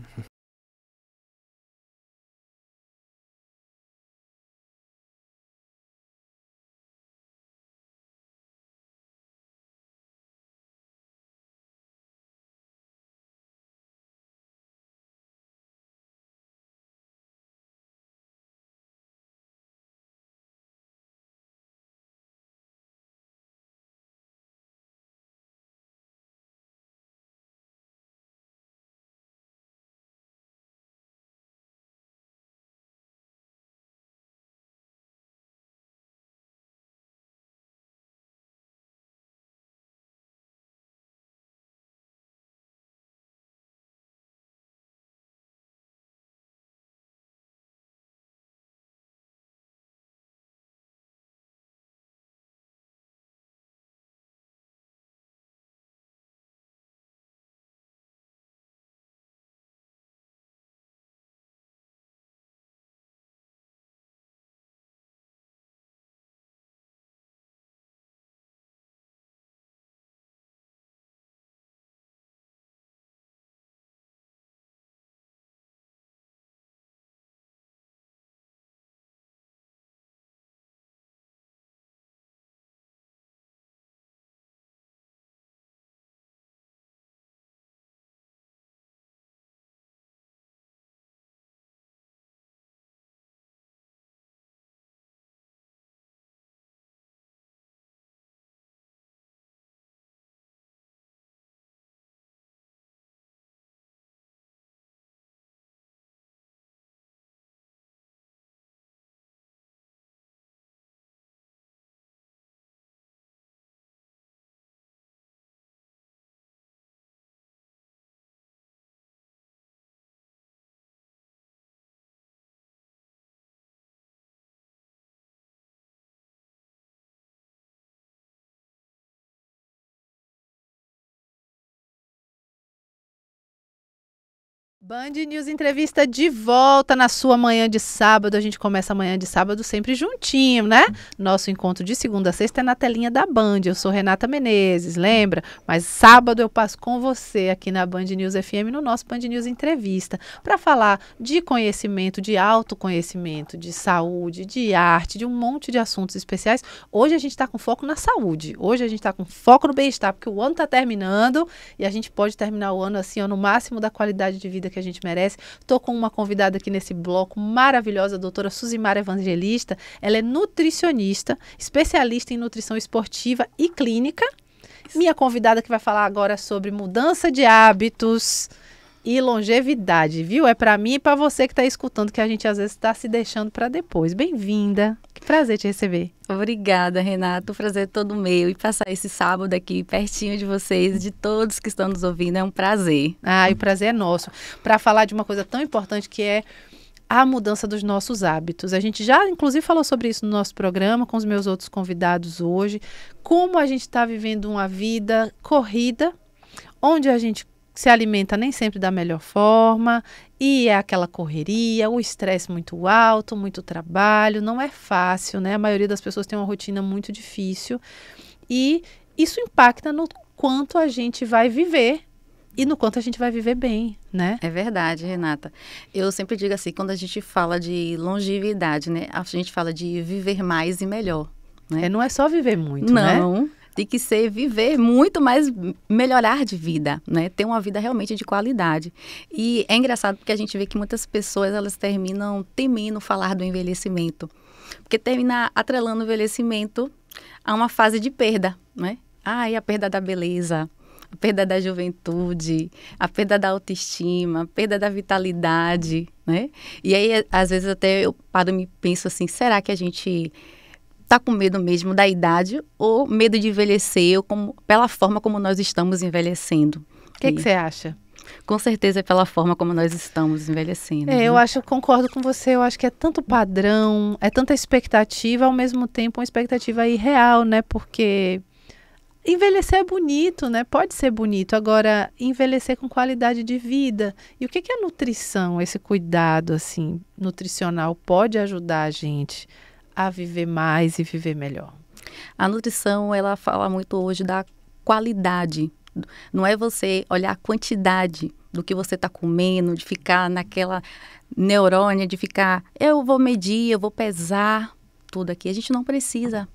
Band News Entrevista de volta na sua manhã de sábado. A gente começa a manhã de sábado sempre juntinho, né? Nosso encontro de segunda a sexta é na telinha da Band. Eu sou Renata Menezes, lembra? Mas sábado eu passo com você aqui na Band News FM, no nosso Band News Entrevista, para falar de conhecimento, de autoconhecimento, de saúde, de arte, de um monte de assuntos especiais. Hoje a gente está com foco na saúde. Hoje a gente está com foco no bem-estar, porque o ano está terminando e a gente pode terminar o ano assim, no máximo da qualidade de vida que a gente merece. Estou com uma convidada aqui nesse bloco maravilhosa, a doutora Suzimara Evangelista. Ela é nutricionista, especialista em nutrição esportiva e clínica. Minha convidada que vai falar agora sobre mudança de hábitos e longevidade, viu? É para mim e para você que está escutando, que a gente às vezes está se deixando para depois. Bem-vinda. Que prazer te receber. Obrigada, Renato. O prazer é todo meu. E passar esse sábado aqui pertinho de vocês, de todos que estão nos ouvindo, é um prazer. E o prazer é nosso. Para falar de uma coisa tão importante que é a mudança dos nossos hábitos. A gente já, inclusive, falou sobre isso no nosso programa, com os meus outros convidados hoje. Como a gente está vivendo uma vida corrida, onde a gente se alimenta nem sempre da melhor forma, e é aquela correria, o estresse muito alto, muito trabalho, não é fácil, né? A maioria das pessoas tem uma rotina muito difícil, e isso impacta no quanto a gente vai viver e no quanto a gente vai viver bem, né? É verdade, Renata. Eu sempre digo assim, quando a gente fala de longevidade, né? A gente fala de viver mais e melhor, né? Não é só viver muito, né? Não, tem que ser viver muito mais, melhorar de vida, né? Ter uma vida realmente de qualidade. E é engraçado porque a gente vê que muitas pessoas, elas terminam temendo falar do envelhecimento. Porque termina atrelando o envelhecimento a uma fase de perda, né? E a perda da beleza, a perda da juventude, a perda da autoestima, a perda da vitalidade, né? E aí, às vezes, até eu paro e me penso assim, será que a gente está com medo mesmo da idade ou medo de envelhecer, ou pela forma como nós estamos envelhecendo? O que você acha? Com certeza é pela forma como nós estamos envelhecendo. Eu concordo com você, eu acho que é tanto padrão, é tanta expectativa, ao mesmo tempo uma expectativa irreal, né? Porque envelhecer é bonito, né? Pode ser bonito. Agora, envelhecer com qualidade de vida. E o que é nutrição? Esse cuidado, assim, nutricional pode ajudar a gente a viver mais e viver melhor? A nutrição, ela fala muito hoje da qualidade. Não é você olhar a quantidade do que você está comendo, de ficar naquela neurônia, de ficar, eu vou medir, eu vou pesar tudo aqui. A gente não precisa,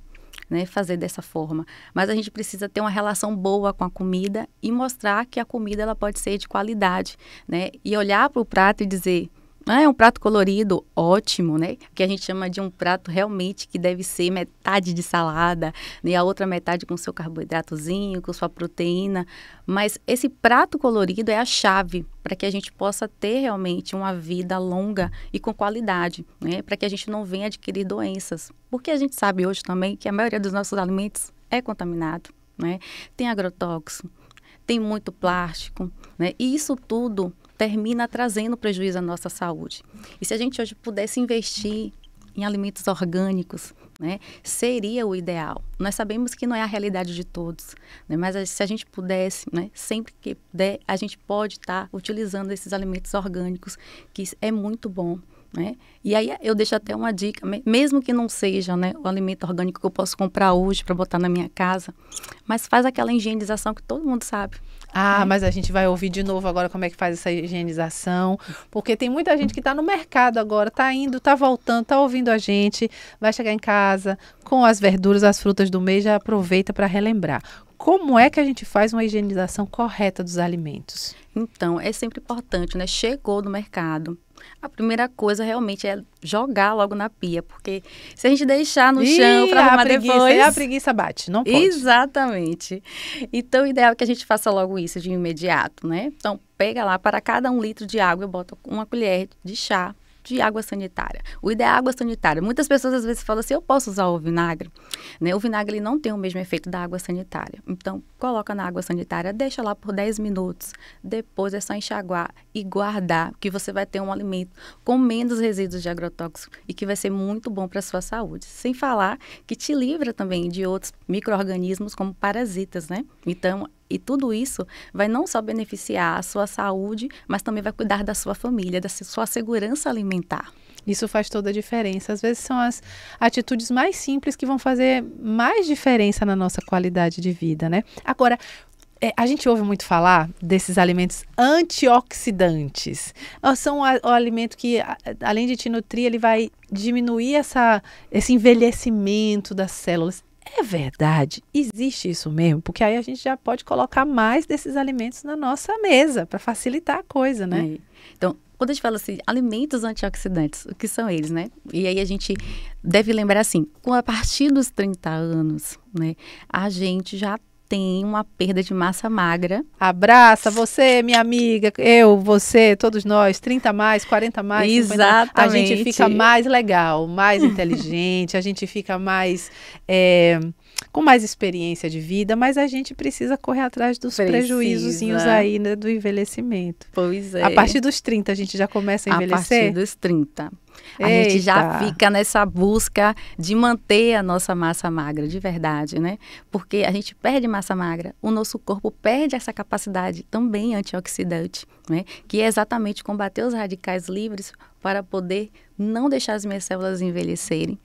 né, fazer dessa forma, mas a gente precisa ter uma relação boa com a comida e mostrar que a comida ela pode ser de qualidade, né, e olhar para o prato e dizer, é um prato colorido, ótimo, né, que a gente chama de um prato realmente que deve ser metade de salada, né, a outra metade com seu carboidratozinho, com sua proteína, mas esse prato colorido é a chave para que a gente possa ter realmente uma vida longa e com qualidade, né, para que a gente não venha adquirir doenças, porque a gente sabe hoje também que a maioria dos nossos alimentos é contaminado, né, tem agrotóxico, tem muito plástico, né, e isso tudo termina trazendo prejuízo à nossa saúde. E se a gente hoje pudesse investir em alimentos orgânicos, né, seria o ideal. Nós sabemos que não é a realidade de todos, né, mas se a gente pudesse, né, sempre que puder, a gente pode estar utilizando esses alimentos orgânicos, que é muito bom, né? E aí eu deixo até uma dica, mesmo que não seja, né, o alimento orgânico que eu posso comprar hoje para botar na minha casa, mas faz aquela higienização que todo mundo sabe. Mas a gente vai ouvir de novo agora como é que faz essa higienização, porque tem muita gente que está no mercado agora, está indo, está voltando, está ouvindo a gente, vai chegar em casa com as verduras, as frutas do mês, já aproveita para relembrar. Como é que a gente faz uma higienização correta dos alimentos? Então, é sempre importante, né? Chegou no mercado, a primeira coisa realmente é jogar logo na pia, porque se a gente deixar no chão para arrumar depois... a preguiça bate, não pode. Exatamente. Então, o ideal é que a gente faça logo isso de imediato, né? Então, pega lá, para cada 1 litro de água, eu boto uma colher de chá de água sanitária. O ideal é água sanitária. Muitas pessoas às vezes falam assim, eu posso usar o vinagre? Né? O vinagre ele não tem o mesmo efeito da água sanitária. Então, coloca na água sanitária, deixa lá por 10 minutos. Depois é só enxaguar e guardar, que você vai ter um alimento com menos resíduos de agrotóxico e que vai ser muito bom para a sua saúde. Sem falar que te livra também de outros micro-organismos como parasitas, né? Então, e tudo isso vai não só beneficiar a sua saúde, mas também vai cuidar da sua família, da sua segurança alimentar. Isso faz toda a diferença. Às vezes são as atitudes mais simples que vão fazer mais diferença na nossa qualidade de vida, né? Agora, a gente ouve muito falar desses alimentos antioxidantes. São o alimento que, além de te nutrir, ele vai diminuir esse envelhecimento das células. É verdade? Existe isso mesmo? Porque aí a gente já pode colocar mais desses alimentos na nossa mesa para facilitar a coisa, né? Então, quando a gente fala assim, alimentos antioxidantes, o que são eles, né? E aí a gente deve lembrar assim, a partir dos 30 anos, né, a gente já tem uma perda de massa magra. Abraça você, minha amiga, eu, você, todos nós, 30 mais, 40 mais, 50 mais. A gente fica mais legal, mais inteligente, a gente fica mais com mais experiência de vida, mas a gente precisa correr atrás dos prejuízozinhos aí, né, do envelhecimento. Pois é. A partir dos 30 a gente já começa a envelhecer? A partir dos 30. A gente já fica nessa busca de manter a nossa massa magra, de verdade, né? Porque a gente perde massa magra, o nosso corpo perde essa capacidade também antioxidante, né? Que é exatamente combater os radicais livres para poder não deixar as minhas células envelhecerem.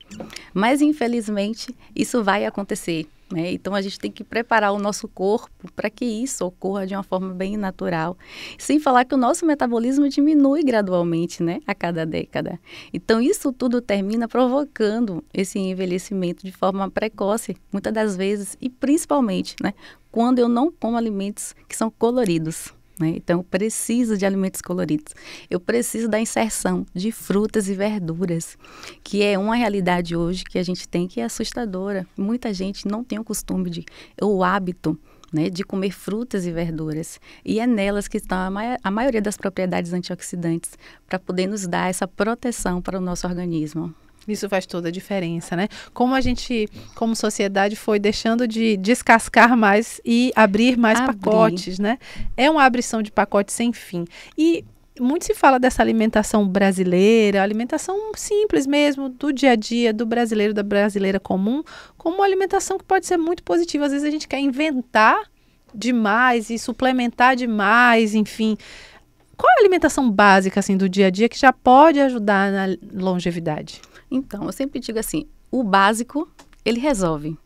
Mas, infelizmente, isso vai acontecer, né? Então, a gente tem que preparar o nosso corpo para que isso ocorra de uma forma bem natural. Sem falar que o nosso metabolismo diminui gradualmente, né? A cada década. Então, isso tudo termina provocando esse envelhecimento de forma precoce, muitas das vezes, e principalmente, né? Quando eu não como alimentos que são coloridos. Né? Então, eu preciso de alimentos coloridos. Eu preciso da inserção de frutas e verduras, que é uma realidade hoje que a gente tem que é assustadora. Muita gente não tem o costume o hábito, né, de comer frutas e verduras. E é nelas que estão a maioria das propriedades antioxidantes para poder nos dar essa proteção para o nosso organismo. Isso faz toda a diferença, né? Como a gente, como sociedade, foi deixando de descascar mais e abrir mais pacotes, né? É uma abrição de pacotes sem fim. E muito se fala dessa alimentação brasileira, alimentação simples mesmo, do dia a dia, do brasileiro, da brasileira comum, como uma alimentação que pode ser muito positiva. Às vezes a gente quer inventar demais e suplementar demais, enfim. Qual é a alimentação básica, assim, do dia a dia que já pode ajudar na longevidade? Então, eu sempre digo assim, o básico, ele resolve.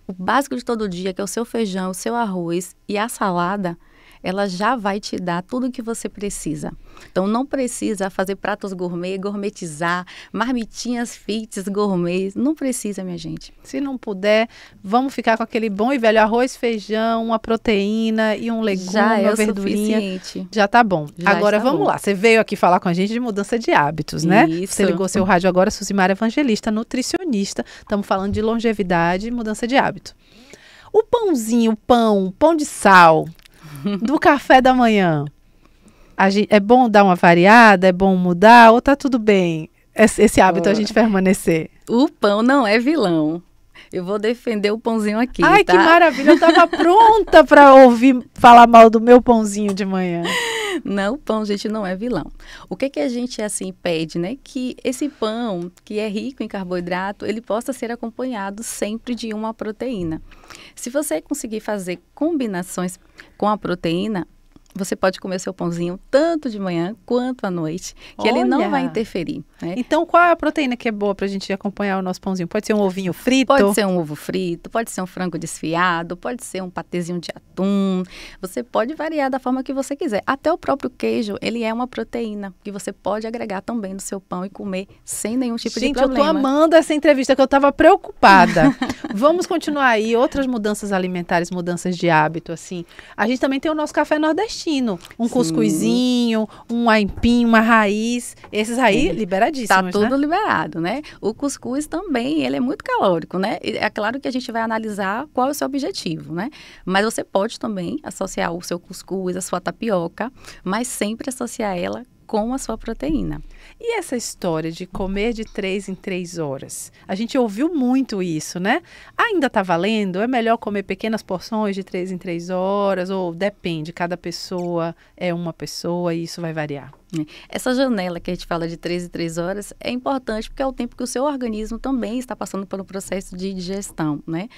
O básico de todo dia, que é o seu feijão, o seu arroz e a salada, ela já vai te dar tudo o que você precisa. Então, não precisa fazer pratos gourmet, gourmetizar, marmitinhas fits, gourmet. Não precisa, minha gente. Se não puder, vamos ficar com aquele bom e velho arroz, feijão, uma proteína e um legume, uma verdurinha. Suficiente. Já tá bom. Já agora está vamos bom. lá. Você veio aqui falar com a gente de mudança de hábitos, né? Isso. Você ligou seu rádio agora, Suzimara Evangelista, nutricionista. Estamos falando de longevidade e mudança de hábito. O pãozinho, pão de sal, do café da manhã, é bom dar uma variada, é bom mudar ou tá tudo bem esse hábito a gente permanecer? O pão não é vilão. Eu vou defender o pãozinho aqui, Ai, tá? que maravilha, eu tava pronta para ouvir falar mal do meu pãozinho de manhã. Não, o pão, gente, não é vilão. O que a gente, assim, pede, né? Que esse pão, que é rico em carboidrato, ele possa ser acompanhado sempre de uma proteína. Se você conseguir fazer combinações com a proteína, você pode comer seu pãozinho tanto de manhã quanto à noite, que ele não vai interferir, né? Então, qual é a proteína que é boa para a gente acompanhar o nosso pãozinho? Pode ser um ovinho frito? Pode ser um ovo frito, pode ser um frango desfiado, pode ser um patezinho de atum. Você pode variar da forma que você quiser. Até o próprio queijo, ele é uma proteína que você pode agregar também no seu pão e comer sem nenhum tipo de problema. Gente, eu tô amando essa entrevista, que eu estava preocupada. Vamos continuar aí. Outras mudanças alimentares, mudanças de hábito, assim. A gente também tem o nosso café nordestino. Um cuscuzinho, um aipim, uma raiz. Esses aí, liberadíssimos, tá tudo né? liberado, né? O cuscuz também, ele é muito calórico, né? É claro que a gente vai analisar qual é o seu objetivo, né? Mas você pode também associar o seu cuscuz, a sua tapioca, mas sempre associar ela com a sua proteína. E essa história de comer de 3 em 3 horas? A gente ouviu muito isso, né? Ainda está valendo? É melhor comer pequenas porções de 3 em 3 horas? Ou depende, cada pessoa é uma pessoa e isso vai variar? Essa janela que a gente fala de 3 em 3 horas é importante porque é o tempo que o seu organismo também está passando pelo processo de digestão, né?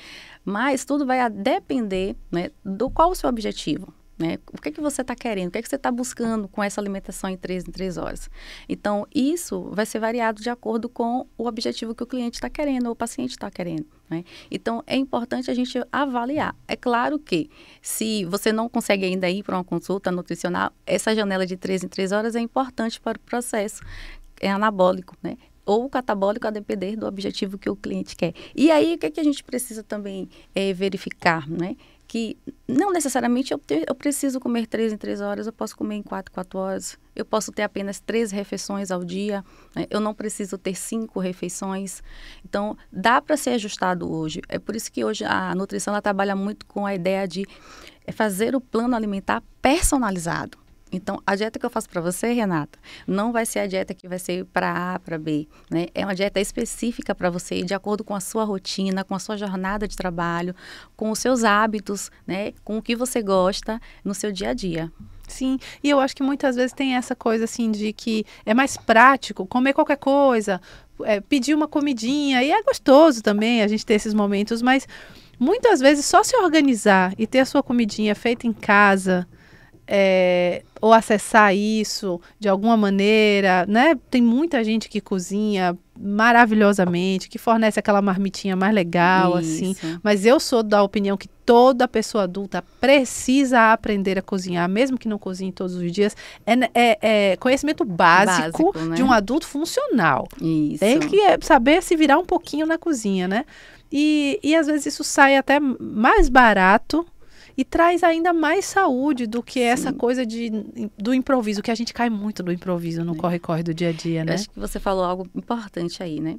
Mas tudo vai depender, né, do qual o seu objetivo. Né? O que você está querendo? O que você está buscando com essa alimentação em 3 em 3 horas? Então, isso vai ser variado de acordo com o objetivo que o cliente está querendo ou o paciente está querendo. Né? Então, é importante a gente avaliar. É claro que, se você não consegue ainda ir para uma consulta nutricional, essa janela de 3 em 3 horas é importante para o processo anabólico, né? Ou catabólico, a depender do objetivo que o cliente quer. E aí, o que a gente precisa também verificar, né? Que não necessariamente eu preciso comer 3 em 3 horas, eu posso comer em 4 horas, eu posso ter apenas 3 refeições ao dia, né? Eu não preciso ter 5 refeições. Então, dá para ser ajustado hoje. É por isso que hoje a nutrição ela trabalha muito com a ideia de fazer o plano alimentar personalizado. Então, a dieta que eu faço para você, Renata, não vai ser a dieta que vai ser para A, para B, né? É uma dieta específica para você, de acordo com a sua rotina, com a sua jornada de trabalho, com os seus hábitos, né? Com o que você gosta no seu dia a dia. Sim, e eu acho que muitas vezes tem essa coisa assim de que é mais prático comer qualquer coisa, pedir uma comidinha, e é gostoso também a gente ter esses momentos, mas muitas vezes só se organizar e ter a sua comidinha feita em casa, ou acessar isso de alguma maneira, né? Tem muita gente que cozinha maravilhosamente, que fornece aquela marmitinha mais legal, Isso. assim. Mas eu sou da opinião que toda pessoa adulta precisa aprender a cozinhar, mesmo que não cozinhe todos os dias. É conhecimento básico né? de um adulto funcional. Isso. Tem que saber se virar um pouquinho na cozinha, né? E às vezes isso sai até mais barato e traz ainda mais saúde do que essa coisa do improviso, que a gente cai muito do improviso no corre-corre do dia a dia, né? Eu acho que você falou algo importante aí, né?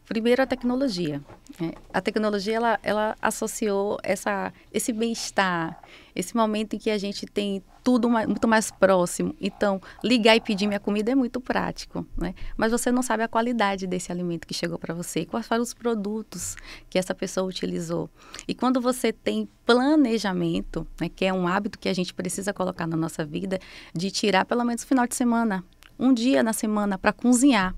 Primeiro, a tecnologia. A tecnologia, ela associou esse bem-estar, esse momento em que a gente tem tudo muito mais próximo. Então, ligar e pedir minha comida é muito prático, né? Mas você não sabe a qualidade desse alimento que chegou para você, quais foram os produtos que essa pessoa utilizou. E quando você tem planejamento, né, que é um hábito que a gente precisa colocar na nossa vida, de tirar pelo menos no final de semana, um dia na semana para cozinhar.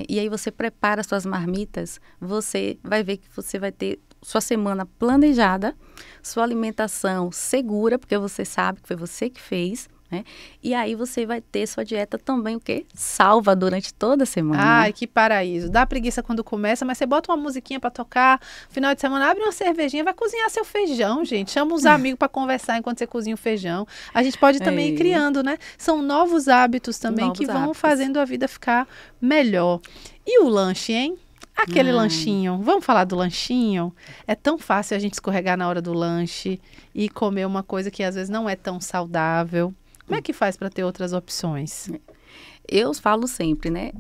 E aí você prepara suas marmitas, você vai ver que você vai ter sua semana planejada, sua alimentação segura, porque você sabe que foi você que fez, né? E aí você vai ter sua dieta também, o quê? Salva durante toda a semana. Ai, que paraíso. Dá preguiça quando começa, mas você bota uma musiquinha pra tocar, final de semana abre uma cervejinha, vai cozinhar seu feijão, gente. Chama os amigos pra conversar enquanto você cozinha o feijão. A gente pode também ir criando, né? São novos hábitos também que vão fazendo a vida ficar melhor. E o lanche, hein? Aquele lanchinho. Vamos falar do lanchinho? É tão fácil a gente escorregar na hora do lanche e comer uma coisa que às vezes não é tão saudável. Como é que faz para ter outras opções? Eu falo sempre, né?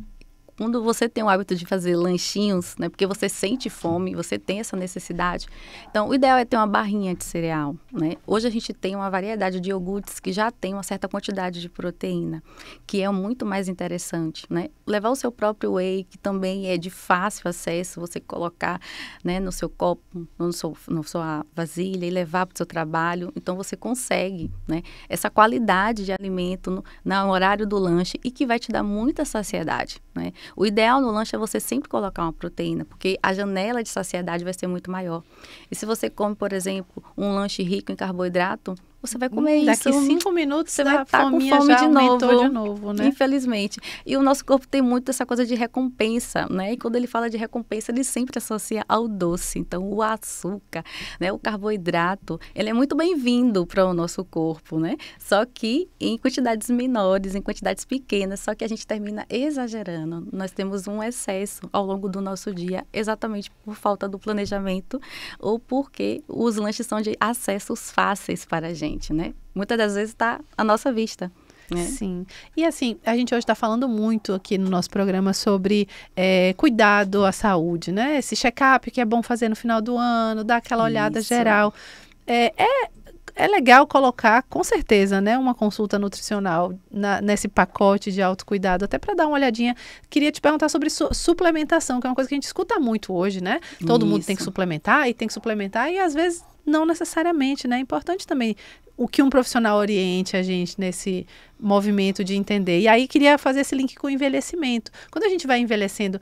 Quando você tem o hábito de fazer lanchinhos, né? Porque você sente fome, você tem essa necessidade. Então, o ideal é ter uma barrinha de cereal, né? Hoje a gente tem uma variedade de iogurtes que já tem uma certa quantidade de proteína, que é muito mais interessante, né? Levar o seu próprio whey, que também é de fácil acesso, você colocar, né, no seu copo, na sua vasilha e levar para o seu trabalho. Então, você consegue, né, essa qualidade de alimento no horário do lanche e que vai te dar muita saciedade, né? O ideal no lanche é você sempre colocar uma proteína, porque a janela de saciedade vai ser muito maior. E se você come, por exemplo, um lanche rico em carboidrato, você vai comer isso. Daqui 5 minutos você vai estar com fome já de novo, né? Infelizmente. E o nosso corpo tem muito essa coisa de recompensa, né? E quando ele fala de recompensa, ele sempre associa ao doce. Então, o açúcar, né? O carboidrato, ele é muito bem-vindo para o nosso corpo, né? Só que em quantidades menores, em quantidades pequenas, só que a gente termina exagerando. Nós temos um excesso ao longo do nosso dia, exatamente por falta do planejamento ou porque os lanches são de acessos fáceis para a gente. Né? Muitas das vezes está à nossa vista. Né? Sim. E assim, a gente hoje está falando muito aqui no nosso programa sobre cuidado à saúde, né? Esse check-up que é bom fazer no final do ano, dar aquela olhada geral. É legal colocar, com certeza, né, uma consulta nutricional nesse pacote de autocuidado, até para dar uma olhadinha. Queria te perguntar sobre suplementação, que é uma coisa que a gente escuta muito hoje, né? Todo mundo tem que suplementar e às vezes não necessariamente, né? É importante também o que um profissional oriente a gente nesse movimento de entender. E aí queria fazer esse link com o envelhecimento. Quando a gente vai envelhecendo,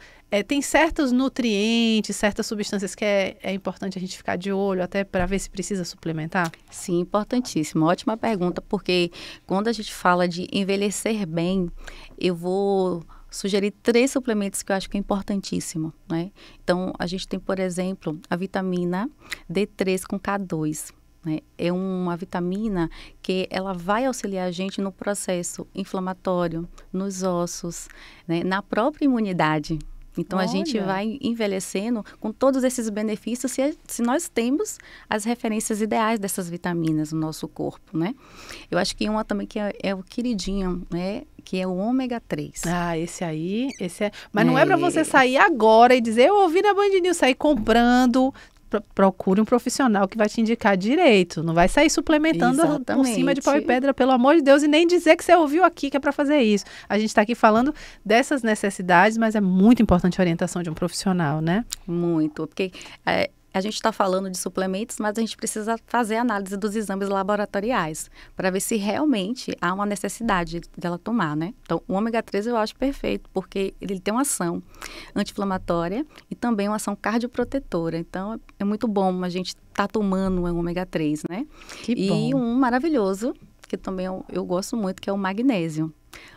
tem certos nutrientes, certas substâncias que é importante a gente ficar de olho até para ver se precisa suplementar? Sim, importantíssimo. Ótima pergunta, porque quando a gente fala de envelhecer bem, eu vou sugerir 3 suplementos que eu acho que é importantíssimo, né? Então, a gente tem, por exemplo, a vitamina D3 com K2. Né? É uma vitamina que ela vai auxiliar a gente no processo inflamatório, nos ossos, né? Na própria imunidade. Então, a gente vai envelhecendo com todos esses benefícios se nós temos as referências ideais dessas vitaminas no nosso corpo, né? Eu acho que uma também que é o queridinho, né? Que é o ômega 3. Ah, esse é... Mas não é para você sair agora e dizer, eu ouvi na Band News, sair comprando procure um profissional que vai te indicar direito. Não vai sair suplementando por cima de pau e pedra, pelo amor de Deus, e nem dizer que você ouviu aqui que é para fazer isso. A gente está aqui falando dessas necessidades, mas é muito importante a orientação de um profissional, né? Muito, porque a gente está falando de suplementos, mas a gente precisa fazer análise dos exames laboratoriais para ver se realmente há uma necessidade dela tomar, né? Então, o ômega 3 eu acho perfeito, porque ele tem uma ação anti-inflamatória e também uma ação cardioprotetora. Então, é muito bom a gente estar tomando um ômega 3, né? Que bom. E um maravilhoso, que também eu gosto muito, que é o magnésio.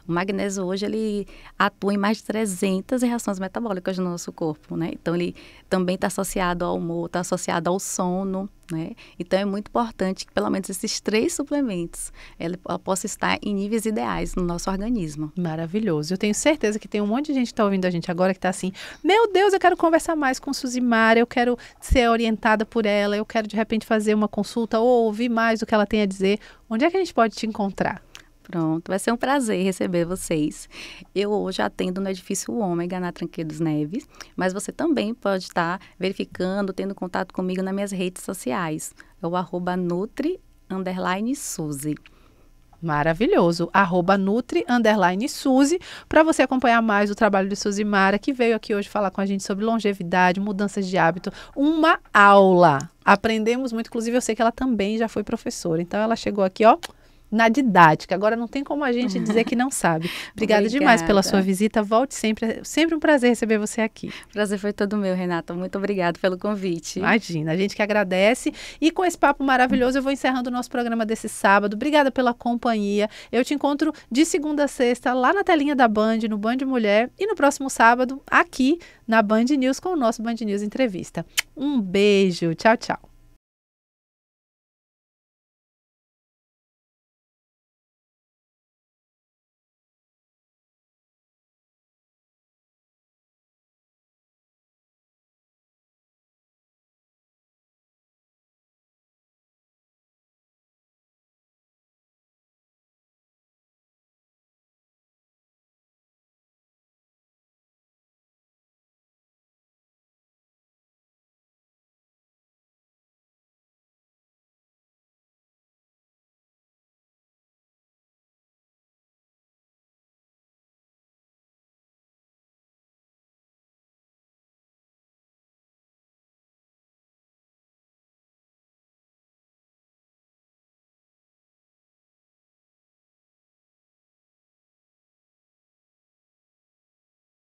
O magnésio hoje, ele atua em mais de 300 reações metabólicas no nosso corpo, né? Então, ele também está associado ao humor, está associado ao sono, né? Então, é muito importante que, pelo menos, esses 3 suplementos, ela possa estar em níveis ideais no nosso organismo. Maravilhoso. Eu tenho certeza que tem um monte de gente que está ouvindo a gente agora que está assim, meu Deus, eu quero conversar mais com Suzimara, eu quero ser orientada por ela, eu quero, de repente, fazer uma consulta ou ouvir mais do que ela tem a dizer. Onde é que a gente pode te encontrar? Pronto, vai ser um prazer receber vocês. Eu hoje atendo no Edifício Ômega, na Tranqueiros Neves, mas você também pode estar verificando, tendo contato comigo nas minhas redes sociais. É o @nutri_suzy. Maravilhoso. @nutri_suzy, para você acompanhar mais o trabalho de Suzimara, que veio aqui hoje falar com a gente sobre longevidade, mudanças de hábito. Uma aula. Aprendemos muito, inclusive eu sei que ela também já foi professora. Então ela chegou aqui, ó, na didática. Agora não tem como a gente dizer que não sabe. Obrigada demais pela sua visita. Volte sempre. É sempre um prazer receber você aqui. O prazer foi todo meu, Renata. Muito obrigada pelo convite. Imagina, a gente que agradece. E com esse papo maravilhoso, eu vou encerrando o nosso programa desse sábado. Obrigada pela companhia. Eu te encontro de segunda a sexta lá na telinha da Band, no Band Mulher. E no próximo sábado, aqui na Band News, com o nosso Band News Entrevista. Um beijo. Tchau, tchau.